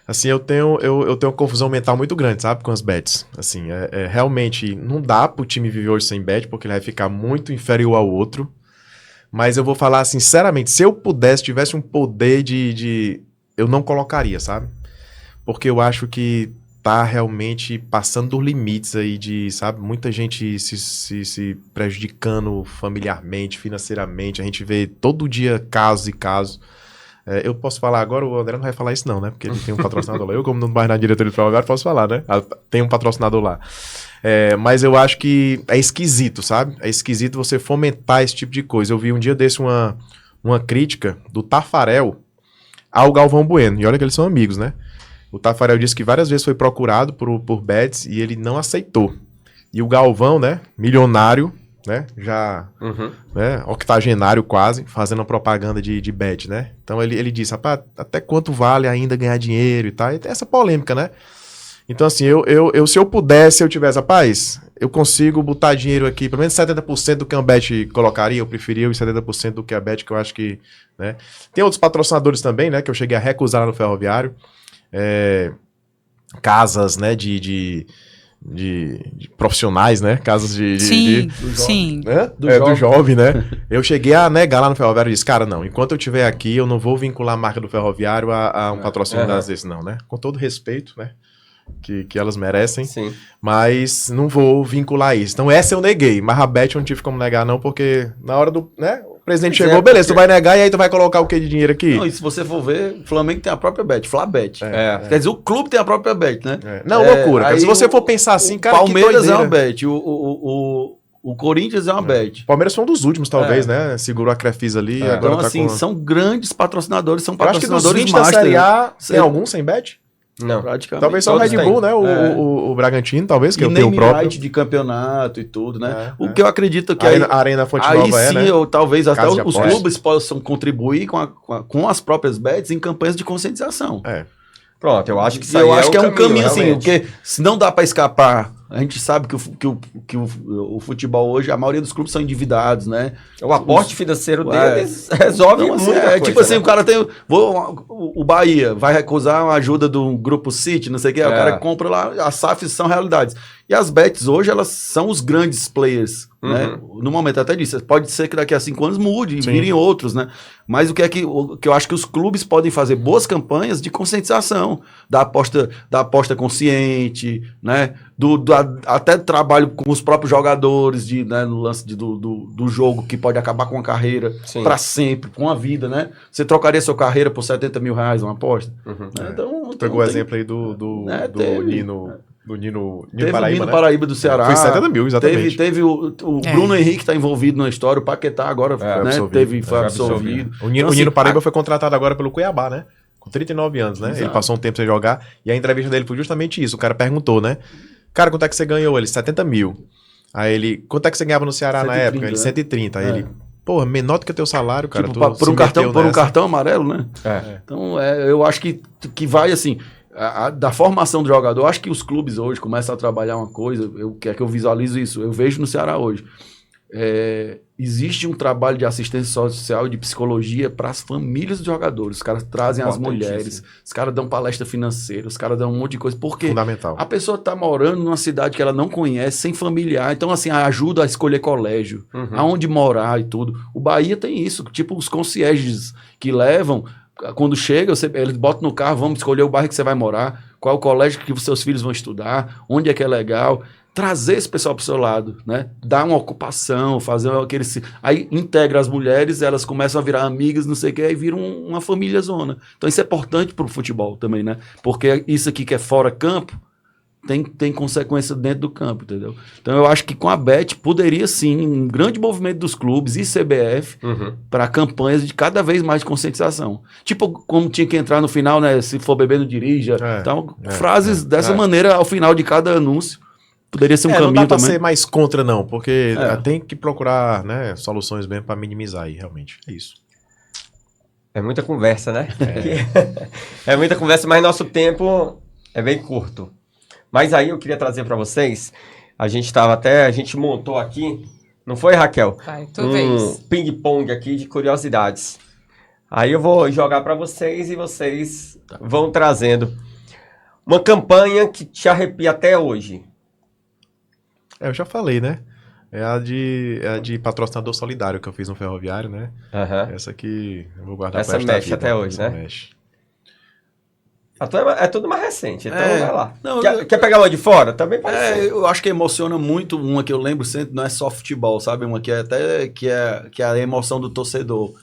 Assim, eu tenho uma confusão mental muito grande, sabe, com as bets. Assim, realmente não dá pro time viver hoje sem bet, porque ele vai ficar muito inferior ao outro. Mas eu vou falar sinceramente, se eu pudesse, tivesse um poder eu não colocaria, sabe? Porque eu acho que tá realmente passando dos limites aí sabe, muita gente se prejudicando familiarmente, financeiramente. A gente vê todo dia casos e casos. Eu posso falar agora, o André não vai falar isso não, né? Porque ele tem um patrocinador lá. Eu, como não mais na diretoria do Ferroviário, posso falar, né? Tem um patrocinador lá. Mas eu acho que é esquisito, sabe? É esquisito você fomentar esse tipo de coisa. Eu vi um dia desse uma crítica do Tafarel ao Galvão Bueno. E olha que eles são amigos, né? O Tafarel disse que várias vezes foi procurado por bets e ele não aceitou. E o Galvão, né? Milionário, né? Já, né? Octogenário quase, fazendo propaganda de bet, né? Então ele disse, rapaz, até quanto vale ainda ganhar dinheiro e tal? E tem essa polêmica, né? Então, assim, se eu pudesse, se eu tivesse, rapaz, eu consigo botar dinheiro aqui, pelo menos 70% do que a Bet colocaria, eu preferia os 70% do que a Bet, que eu acho que, né? Tem outros patrocinadores também, né, que eu cheguei a recusar lá no Ferroviário, casas, né, de profissionais, né, casas Sim. né? Do do jovem, né? Eu cheguei a negar lá no Ferroviário e disse, cara, não, enquanto eu estiver aqui, eu não vou vincular a marca do Ferroviário a um patrocínio desses, não, né? Com todo respeito, né? Que elas merecem, Sim. mas não vou vincular isso. Então essa eu neguei, mas a Bet eu não tive como negar não, porque na hora do, né, o presidente chegou, beleza, tu vai negar e aí tu vai colocar o que de dinheiro aqui? Não, e se você for ver, o Flamengo tem a própria bet, Flabet. Quer dizer, o clube tem a própria bet, né? Não, loucura, cara. Se você for pensar assim, cara, Palmeiras que é uma doideira. bet, o Corinthians é uma bet. Palmeiras foi um dos últimos, talvez, né? Segurou a Crefisa ali, agora Então, tá assim, com... são grandes patrocinadores, são Eu acho que dos patrocinadores 20 da master. Série A, Sim. tem algum sem bet? Não. Praticamente. Talvez só o todos Red Bull, têm. né? O Bragantino, talvez, que E eu tenho o name próprio. right de campeonato e tudo, né? É, Que eu acredito que A Arena Fonte aí Nova sim, né? talvez até Casa de os aposta. clubes possam contribuir com as próprias bets em campanhas de conscientização. Pronto, eu acho que isso Eu aí acho que é um caminho assim, realmente. porque se não dá para escapar, a gente sabe que o futebol hoje, a maioria dos clubes são endividados, né? O aporte financeiro É. deles resolve Então, assim, muita coisa. tipo assim, né? o cara tem. O Bahia vai recusar uma ajuda do grupo City, não sei o que, o cara compra lá, as SAFs são realidades. E as bets hoje, elas são os grandes players, né? No momento até disso. Pode ser que daqui a 5 anos mude e Sim. virem outros, né? Mas o que eu acho que os clubes podem fazer boas campanhas de conscientização, da aposta consciente, né? Até trabalho com os próprios jogadores, né, no lance do jogo que pode acabar com a carreira Sim. para sempre, com a vida, né? Você trocaria sua carreira por R$70 mil uma aposta? Né? Então, Pegou o exemplo aí do teve. Nino. Do Nino Teve Paraíba, o Nino né? Paraíba do Ceará. Foi 70 mil, exatamente. Teve o Bruno Henrique tá envolvido na história, o Paquetá agora né, absolvido. foi absolvido. O Nino, Então, assim, Paraíba foi contratado agora pelo Cuiabá, né? Com 39 anos, né? Exato. Ele passou um tempo sem jogar. E a entrevista dele foi justamente isso. O cara perguntou, né? Cara, quanto é que você ganhou? Ele, 70 mil. Aí ele, quanto é que você ganhava no Ceará 130, na época? Ele, né? 130. Aí ele, porra, menor do que o teu salário, cara. tipo, tu por se um meteu nessa. cartão amarelo, né? Então, eu acho que vai assim. Da formação do jogador, eu acho que os clubes hoje começam a trabalhar uma coisa, que eu visualizo isso, eu vejo no Ceará hoje. Existe um trabalho de assistência social e de psicologia para as famílias dos jogadores. Os caras trazem as mulheres, os caras dão palestra financeira, os caras dão um monte de coisa. Porque Fundamental. a pessoa está morando numa cidade que ela não conhece, sem familiar. Então, assim, ajuda a escolher colégio, aonde morar e tudo. O Bahia tem isso, tipo os concierges que levam quando chega, eles botam no carro, vamos escolher o bairro que você vai morar, qual o colégio que os seus filhos vão estudar, onde é que é legal. Trazer esse pessoal para o seu lado, né? Dar uma ocupação, fazer aquele... Aí integra as mulheres, elas começam a virar amigas, não sei o que, aí viram uma família zona. Então isso é importante para o futebol também, né? Porque isso aqui que é fora campo, tem consequência dentro do campo, entendeu? Então eu acho que com a Bet poderia sim, um grande movimento dos clubes e CBF para campanhas de cada vez mais de conscientização. Tipo, como tinha que entrar no final, né? Se for beber, não dirija. Então, frases dessa maneira ao final de cada anúncio. Poderia ser um caminho não dá pra também. ser mais contra, não, porque tem que procurar, né, soluções mesmo para minimizar aí, realmente. É isso. É muita conversa, né? É muita conversa, mas nosso tempo é bem curto. Mas aí eu queria trazer para vocês, a gente montou aqui, não foi, Raquel? Vai, tu vês. Ping-pong aqui de curiosidades. Aí eu vou jogar para vocês e vocês vão trazendo uma campanha que te arrepia até hoje. Eu já falei, né? É a de patrocinador solidário que eu fiz no Ferroviário, né? Essa aqui eu vou guardar essa pra esta mexe vida. até hoje, Essa né? mexe. A tua é tudo mais recente, então vai lá. Não, quer pegar uma de fora? Também pode ser. eu acho que emociona muito uma que eu lembro sempre, não é só futebol, sabe? Uma que é até que é a emoção do torcedor.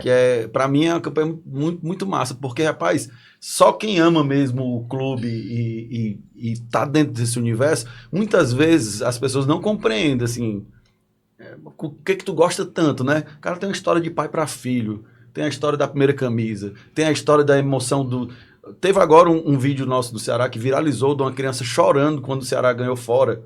Que é, pra mim, é uma campanha muito, muito massa, porque, rapaz, só quem ama mesmo o clube e tá dentro desse universo, muitas vezes as pessoas não compreendem, assim, o que tu gosta tanto, né? O cara tem uma história de pai para filho, tem a história da primeira camisa, tem a história da emoção do... Teve agora um vídeo nosso do Ceará que viralizou de uma criança chorando quando o Ceará ganhou fora,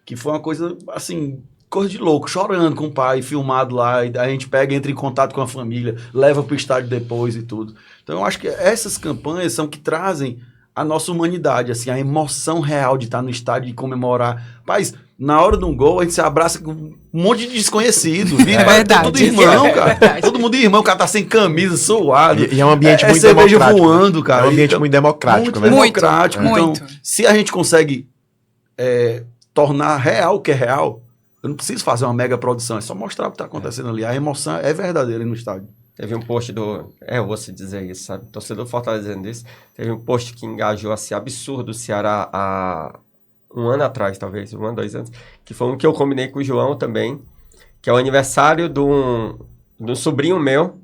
que foi uma coisa, assim... coisa de louco, chorando com o pai, filmado lá, e a gente pega, entra em contato com a família, leva pro estádio depois e tudo. Então eu acho que essas campanhas são que trazem a nossa humanidade, assim, a emoção real de estar no estádio e comemorar. Rapaz, na hora de um gol, a gente se abraça com um monte de desconhecido, vira, verdade, todo irmão, cara. verdade. Todo mundo irmão, o cara tá sem camisa, suado. E é um ambiente muito cerveja democrático. voando, cara. É um ambiente Então, muito democrático, muito né? democrático. Então, Muito. se a gente consegue tornar real o que é real, eu não preciso fazer uma mega produção, é só mostrar o que está acontecendo ali. A emoção é verdadeira no estádio. Teve um post eu vou se dizer isso, sabe? Torcedor fortalecendo isso. Teve um post que engajou, assim, absurdo o Ceará há um ano atrás, talvez, 1 ano, 2 anos, que foi um que eu combinei com o João também, que é o aniversário de um sobrinho meu.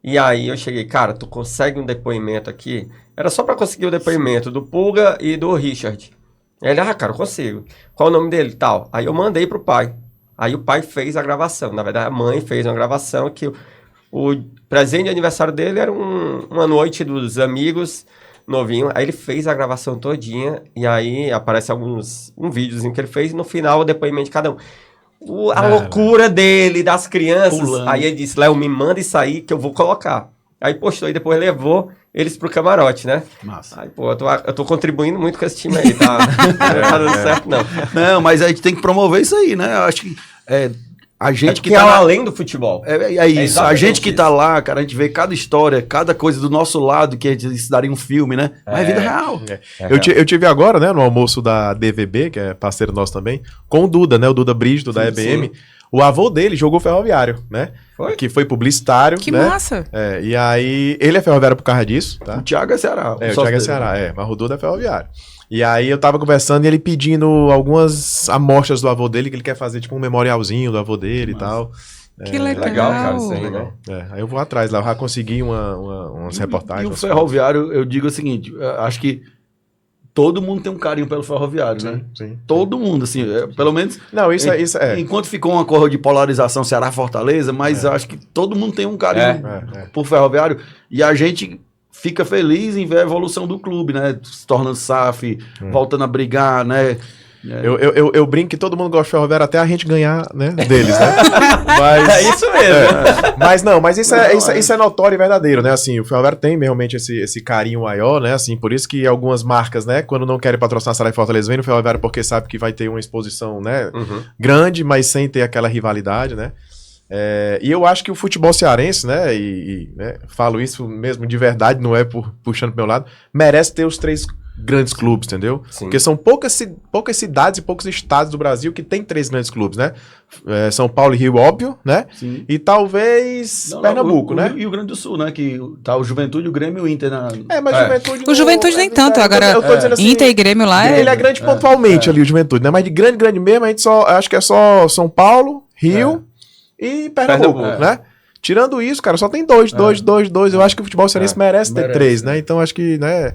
E aí eu cheguei, cara, tu consegue um depoimento aqui? Era só para conseguir o depoimento do Pulga e do Richard. Ele, cara, eu consigo. Qual o nome dele? Tal. Aí eu mandei pro pai. Aí o pai fez a gravação. Na verdade, a mãe fez uma gravação que o presente de aniversário dele era uma noite dos amigos, novinho. Aí ele fez a gravação todinha e aí aparece um videozinho que ele fez e no final o depoimento de cada um. A loucura dele, das crianças. Pulando. Aí ele disse, Léo, me manda isso aí que eu vou colocar. Aí postou e depois levou eles pro camarote, né? Massa. Aí, pô, eu tô contribuindo muito com esse time aí, tá? Não tá dando certo, não. Não, mas a gente tem que promover isso aí, né? Eu acho que a gente que tá tá além do futebol. É isso. A gente que isso. tá lá, cara, a gente vê cada história, cada coisa do nosso lado que a gente se daria um filme, né? Mas é vida real. Eu tive agora, né, no almoço da DVB, que é parceiro nosso também, com o Duda, né? O Duda Brígido, da EBM. Sim. O avô dele jogou Ferroviário, né? Foi? Que foi publicitário, Que né? massa! E aí, ele é Ferroviário por causa disso, tá? O Thiago é Ceará. O Thiago é Ceará, mas o Duda é Ferroviário. E aí eu tava conversando e ele pedindo algumas amostras do avô dele, que ele quer fazer tipo um memorialzinho do avô dele e tal. Que legal. Legal, cara, isso aí, né? Aí eu vou atrás lá, eu já consegui umas reportagens. E o Ferroviário, eu digo o seguinte, acho que todo mundo tem um carinho pelo Ferroviário, né? Sim. Todo mundo, assim, pelo menos... Não, isso é. Enquanto ficou uma cor de polarização Ceará-Fortaleza, mas eu acho que todo mundo tem um carinho por Ferroviário e a gente fica feliz em ver a evolução do clube, né? Se tornando SAF, voltando a brigar, né? Eu brinco que todo mundo gosta de Ferroviário até a gente ganhar, né, deles, né? Mas, É isso mesmo. Mas isso é notório e verdadeiro, né? Assim, o Ferroviário tem realmente esse carinho maior, né? Assim, por isso que algumas marcas, né, quando não querem patrocinar Ceará e Fortaleza, vem no Ferroviário porque sabe que vai ter uma exposição, né, grande, mas sem ter aquela rivalidade, né? E eu acho que o futebol cearense, né, né, falo isso mesmo de verdade, não é puxando pro meu lado, merece ter os três grandes clubes, entendeu? Sim. Porque são poucas cidades e poucos estados do Brasil que tem 3 grandes clubes, né? São Paulo e Rio, óbvio, né? Sim. E talvez Pernambuco, né? E o Rio Grande do Sul, né? Que tá o Juventude, o Grêmio e o Inter na... Mas Juventude... O Juventude nem tanto, agora eu tô dizendo assim, Inter e Grêmio lá ele é grande pontualmente ali, o Juventude, né? Mas de grande mesmo, a gente acho que é só São Paulo, Rio e Pernambuco, né? Tirando isso, cara, só tem dois. Eu acho que o futebol cearense merece ter 3, né? Então acho que, né?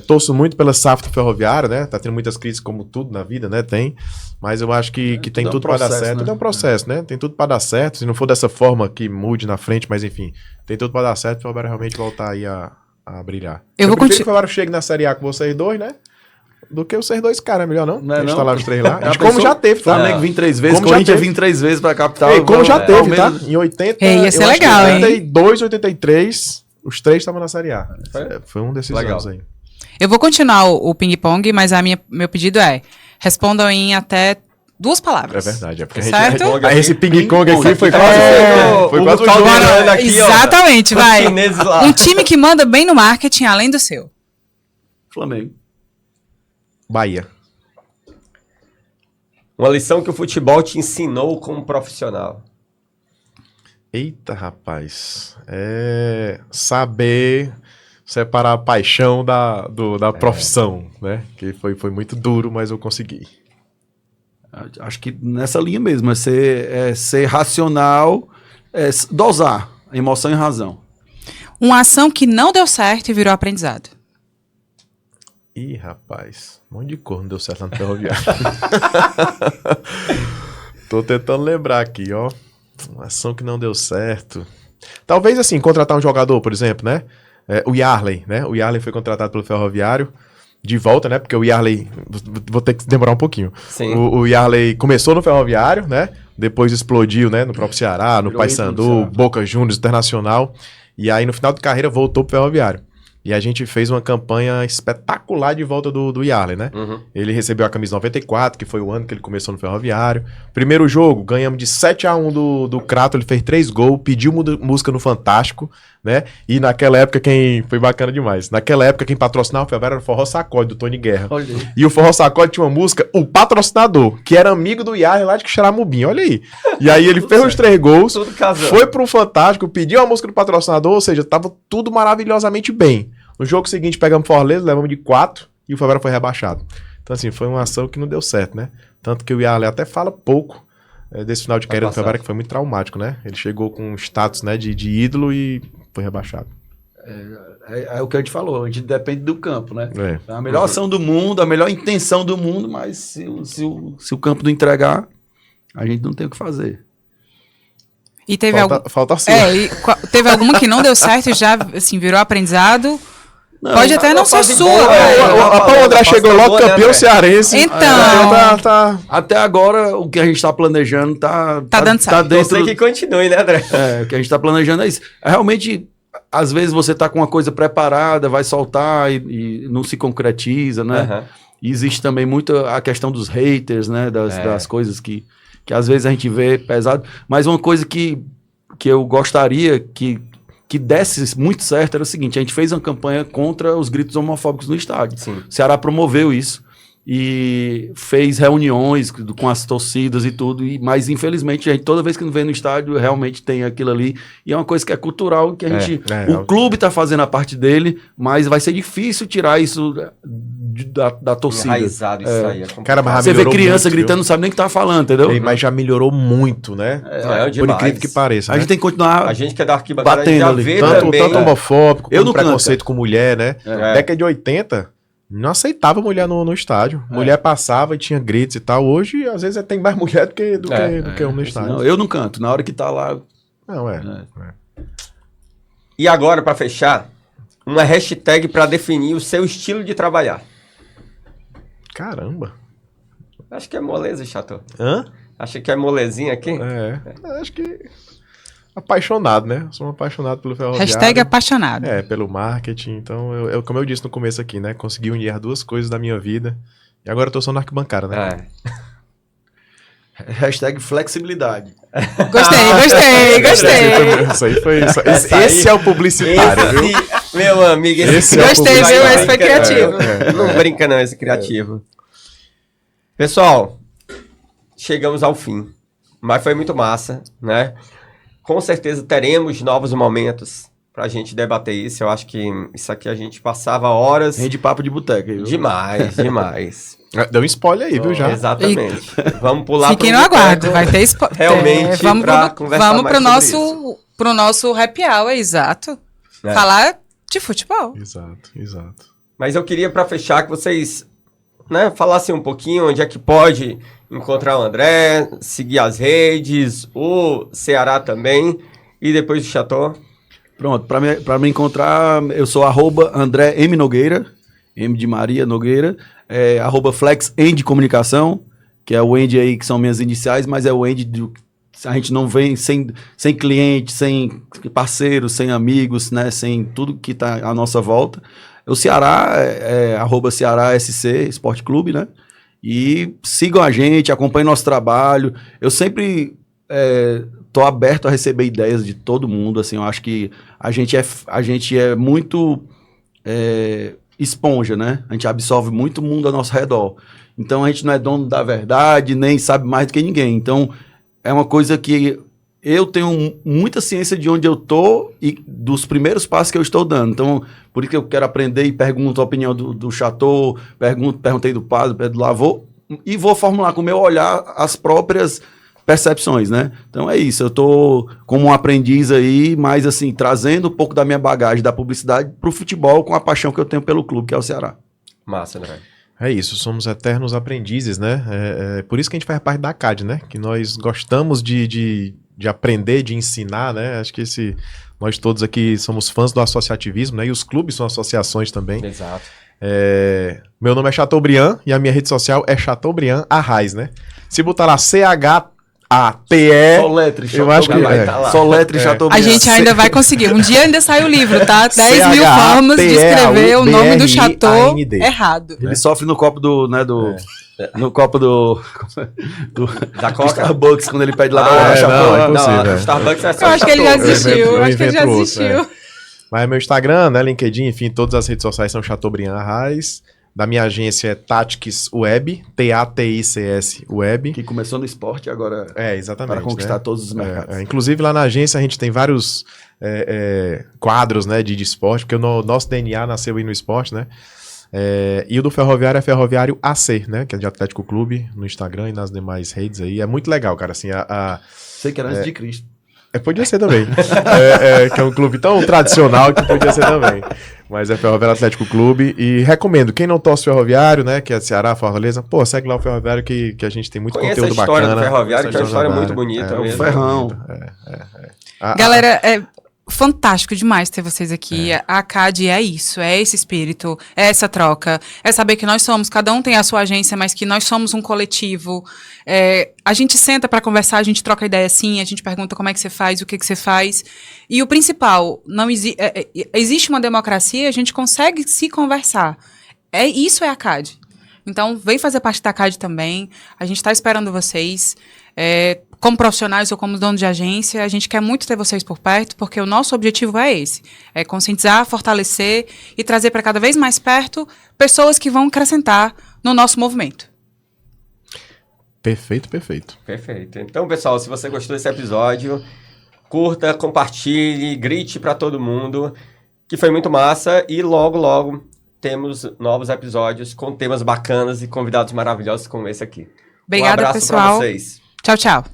Torço muito pela SAF do Ferroviário, né? Tá tendo muitas crises, como tudo na vida, né? Tem. Mas eu acho que tem tudo pra dar certo. Tudo é um processo, né? Tem tudo pra dar certo. Se não for dessa forma que mude na frente, mas enfim, tem tudo pra dar certo. O Ferroviário realmente voltar aí a brilhar. Eu prefiro que o Ferroviário chegue na Série A com vocês 2, né? Do que vocês 2 caras, melhor não? Não é instalar os 3 lá. A Como já teve, tá? Flamengo vim 3 vezes, Corinthians vim 3 vezes pra capital. Como já teve, tá? Em 80, ia ser legal, em 82, 83, os 3 estavam na Série A. Foi um desses anos aí. Eu vou continuar o ping-pong, mas meu pedido é, respondam em até 2 palavras. É verdade, é porque certo? esse ping-pong aqui foi quase... Foi quase o Caldeirão aqui, exatamente, vai. Lá. Um time que manda bem no marketing, além do seu. Flamengo. Bahia. Uma lição que o futebol te ensinou como profissional. Eita, rapaz. Saber separar a paixão da profissão, né? Que foi muito duro, mas eu consegui. Acho que nessa linha mesmo, é ser racional, dosar emoção e razão. Uma ação que não deu certo e virou aprendizado. Ih, rapaz, um monte de cor não deu certo lá no Ferroviário. Tô tentando lembrar aqui, ó. Uma ação que não deu certo. Talvez, assim, contratar um jogador, por exemplo, né? O Yarley, né? O Yarley foi contratado pelo Ferroviário de volta, né? Porque o Yarley... Vou ter que demorar um pouquinho. Sim. O Yarley começou no Ferroviário, né? Depois explodiu, né? No próprio Ceará, no Paysandu, Boca Juniors, Internacional. E aí, no final de carreira, voltou pro Ferroviário. E a gente fez uma campanha espetacular de volta do Yarley, né? Ele recebeu a camisa 94, que foi o ano que ele começou no Ferroviário. Primeiro jogo, ganhamos de 7-1 do Crato, ele fez 3 gols, pediu música no Fantástico, né? E naquela época, foi bacana demais. Naquela época, quem patrocinava o Ferroviário era o Forró Sacode, do Tony Guerra. E o Forró Sacode tinha uma música, o patrocinador, que era amigo do Yarley lá de Quixeramobim, olha aí. E aí ele fez os 3 gols, foi pro Fantástico, pediu a música do patrocinador, ou seja, tava tudo maravilhosamente bem. No jogo seguinte, pegamos Fortaleza, levamos de 4 e o Ferroviário foi rebaixado. Então, assim, foi uma ação que não deu certo, né? Tanto que o Yarley até fala pouco desse final de carreira do Ferroviário, que foi muito traumático, né? Ele chegou com status, né, de ídolo e foi rebaixado. É o que a gente falou, a gente depende do campo, né? É a melhor ação do mundo, a melhor intenção do mundo, mas se o campo não entregar, a gente não tem o que fazer. E teve falta assim. Teve alguma que não deu certo e já, assim, virou aprendizado? Não, pode até não ser sua. O André chegou logo campeão cearense. Então. Até agora, o que a gente está planejando tá dando certo. Tá dentro que continue, né, André? O que a gente está planejando é isso. Realmente, às vezes você tá com uma coisa preparada, vai soltar e não se concretiza, né? E existe também muito a questão dos haters, né? Das coisas que às vezes a gente vê pesado. Mas uma coisa que eu gostaria que desse muito certo era o seguinte: a gente fez uma campanha contra os gritos homofóbicos no estádio. Sim. O Ceará promoveu isso e fez reuniões com as torcidas e tudo, mas infelizmente a gente, toda vez que não vem no estádio realmente tem aquilo ali, e é uma coisa que é cultural, que a gente, o clube está fazendo a parte dele, mas vai ser difícil tirar isso da torcida. Enraizado isso aí. Cara, mas você vê criança muito, gritando, não sabe nem o que tá falando, entendeu? Mas já melhorou muito, né? Por incrível que pareça. A gente tem que continuar. A gente quer dar arquibancada batendo ali. Tanto homofóbico, quanto preconceito com mulher, né? Década de 80, não aceitava mulher no estádio. Mulher passava e tinha gritos e tal. Hoje, às vezes, tem mais mulher do que homem no estádio. Não, eu não canto. Na hora que tá lá... Não, E agora, para fechar, uma hashtag para definir o seu estilo de trabalhar. Caramba. Acho que é moleza, Chato. Hã? Acha que é molezinha aqui? Acho que... Apaixonado, né? Sou um apaixonado pelo Ferroviário. Hashtag apaixonado. Pelo marketing. Então, como eu disse no começo aqui, né? Consegui unir as 2 coisas da minha vida. E agora eu tô só na arquibancada, né? Hashtag flexibilidade. Gostei. Isso aí foi... Esse é o publicitário, viu? Meu amigo, Esse é o Gostei, público. viu? Esse foi brinca, criativo. não. Não brinca não, esse criativo. Pessoal, chegamos ao fim. Mas foi muito massa, né? Com certeza teremos novos momentos pra gente debater isso. Eu acho que isso aqui a gente passava horas. Rende papo de boteca, viu? Demais, demais. Deu um spoiler aí, viu, já? Exatamente. Vamos pular Fiquem pro no boteco. aguardo, vai ter spoiler. Realmente, pra conversar vamos mais pro sobre isso. pro nosso happy hour, exato. É. Falar de futebol. Exato, exato. Mas eu queria, pra fechar, que vocês, né, falassem um pouquinho onde é que pode encontrar o André, seguir as redes, o Ceará também, e depois o Chateau. Pronto, pra me encontrar, eu sou @André M. Nogueira, M de Maria Nogueira, @FlexEnd Comunicação, que é o End aí, que são minhas iniciais, mas é o End a gente não vem sem cliente, sem parceiros, sem amigos, né, sem tudo que está à nossa volta. O Ceará é @Ceará SC Esporte Clube, né? E sigam a gente, acompanhem nosso trabalho. Eu sempre tô aberto a receber ideias de todo mundo, assim, eu acho que a gente é muito esponja, né? A gente absorve muito mundo ao nosso redor. Então a gente não é dono da verdade, nem sabe mais do que ninguém. Então é uma coisa que eu tenho muita ciência de onde eu tô e dos primeiros passos que eu estou dando. Então, por isso que eu quero aprender e pergunto a opinião do Chateau, perguntei do padre, do Lavô, e vou formular com o meu olhar as próprias percepções, né? Então é isso, eu tô como um aprendiz aí, mas assim, trazendo um pouco da minha bagagem da publicidade pro futebol com a paixão que eu tenho pelo clube, que é o Ceará. Massa, André. É isso, somos eternos aprendizes, né? É por isso que a gente faz parte da CAD, né? Que nós gostamos de aprender, de ensinar, né? Acho que nós todos aqui somos fãs do associativismo, né? E os clubes são associações também. Exato. Meu nome é Chateaubriand e a minha rede social é Chateaubriand Arraes, né? Se botar lá CHATE, Soletre, eu acho que vai tá lá. Soletre, A Chateaubriand. gente ainda vai conseguir. Um dia ainda sai o livro, tá? 10 mil formas de escrever o nome do Chateau errado. Ele sofre no copo no copo do Da Coca? Starbucks, quando ele pede lá não, Chateau. é possível. Não, Starbucks é só Eu acho que ele já Chateau. assistiu. Eu Eu acho que ele já invento outro, assistiu. Mas meu Instagram, né, LinkedIn, enfim, todas as redes sociais são Chateaubriand Arraes. Da minha agência é Tactics Web, TATICS Web. Que começou no esporte e agora Exatamente. para conquistar né? todos os mercados. Inclusive lá na agência a gente tem vários quadros, né, de esporte, porque o nosso DNA nasceu aí no esporte, né? E o do Ferroviário é Ferroviário AC, né? Que é de Atlético Clube, no Instagram e nas demais redes aí. É muito legal, cara, assim, Sei que era antes de Cristo. podia ser também. Que é um clube tão tradicional que podia ser também. Mas é Ferroviário Atlético Clube. E recomendo, quem não torce Ferroviário, né? Que é Ceará, Fortaleza, pô, segue lá o Ferroviário que a gente tem muito Conheça conteúdo a história bacana. do Ferroviário, que é uma história do muito Ferroviário. bonita o mesmo. Ferrão. Galera, é fantástico demais ter vocês aqui. A CAD é isso, é esse espírito, é essa troca. É saber que nós somos, cada um tem a sua agência, mas que nós somos um coletivo. A gente senta para conversar, a gente troca ideia assim, a gente pergunta como é que você faz, o que você faz. E o principal, existe uma democracia, a gente consegue se conversar. Isso é a CAD. Então, vem fazer parte da CAD também. A gente está esperando vocês. Como profissionais ou como dono de agência, a gente quer muito ter vocês por perto, porque o nosso objetivo é esse. É conscientizar, fortalecer e trazer para cada vez mais perto pessoas que vão acrescentar no nosso movimento. Perfeito, perfeito. Perfeito. Então, pessoal, se você gostou desse episódio, curta, compartilhe, grite para todo mundo, que foi muito massa. E logo, logo, temos novos episódios com temas bacanas e convidados maravilhosos como esse aqui. Obrigada, um abraço pessoal. para vocês. Tchau, tchau.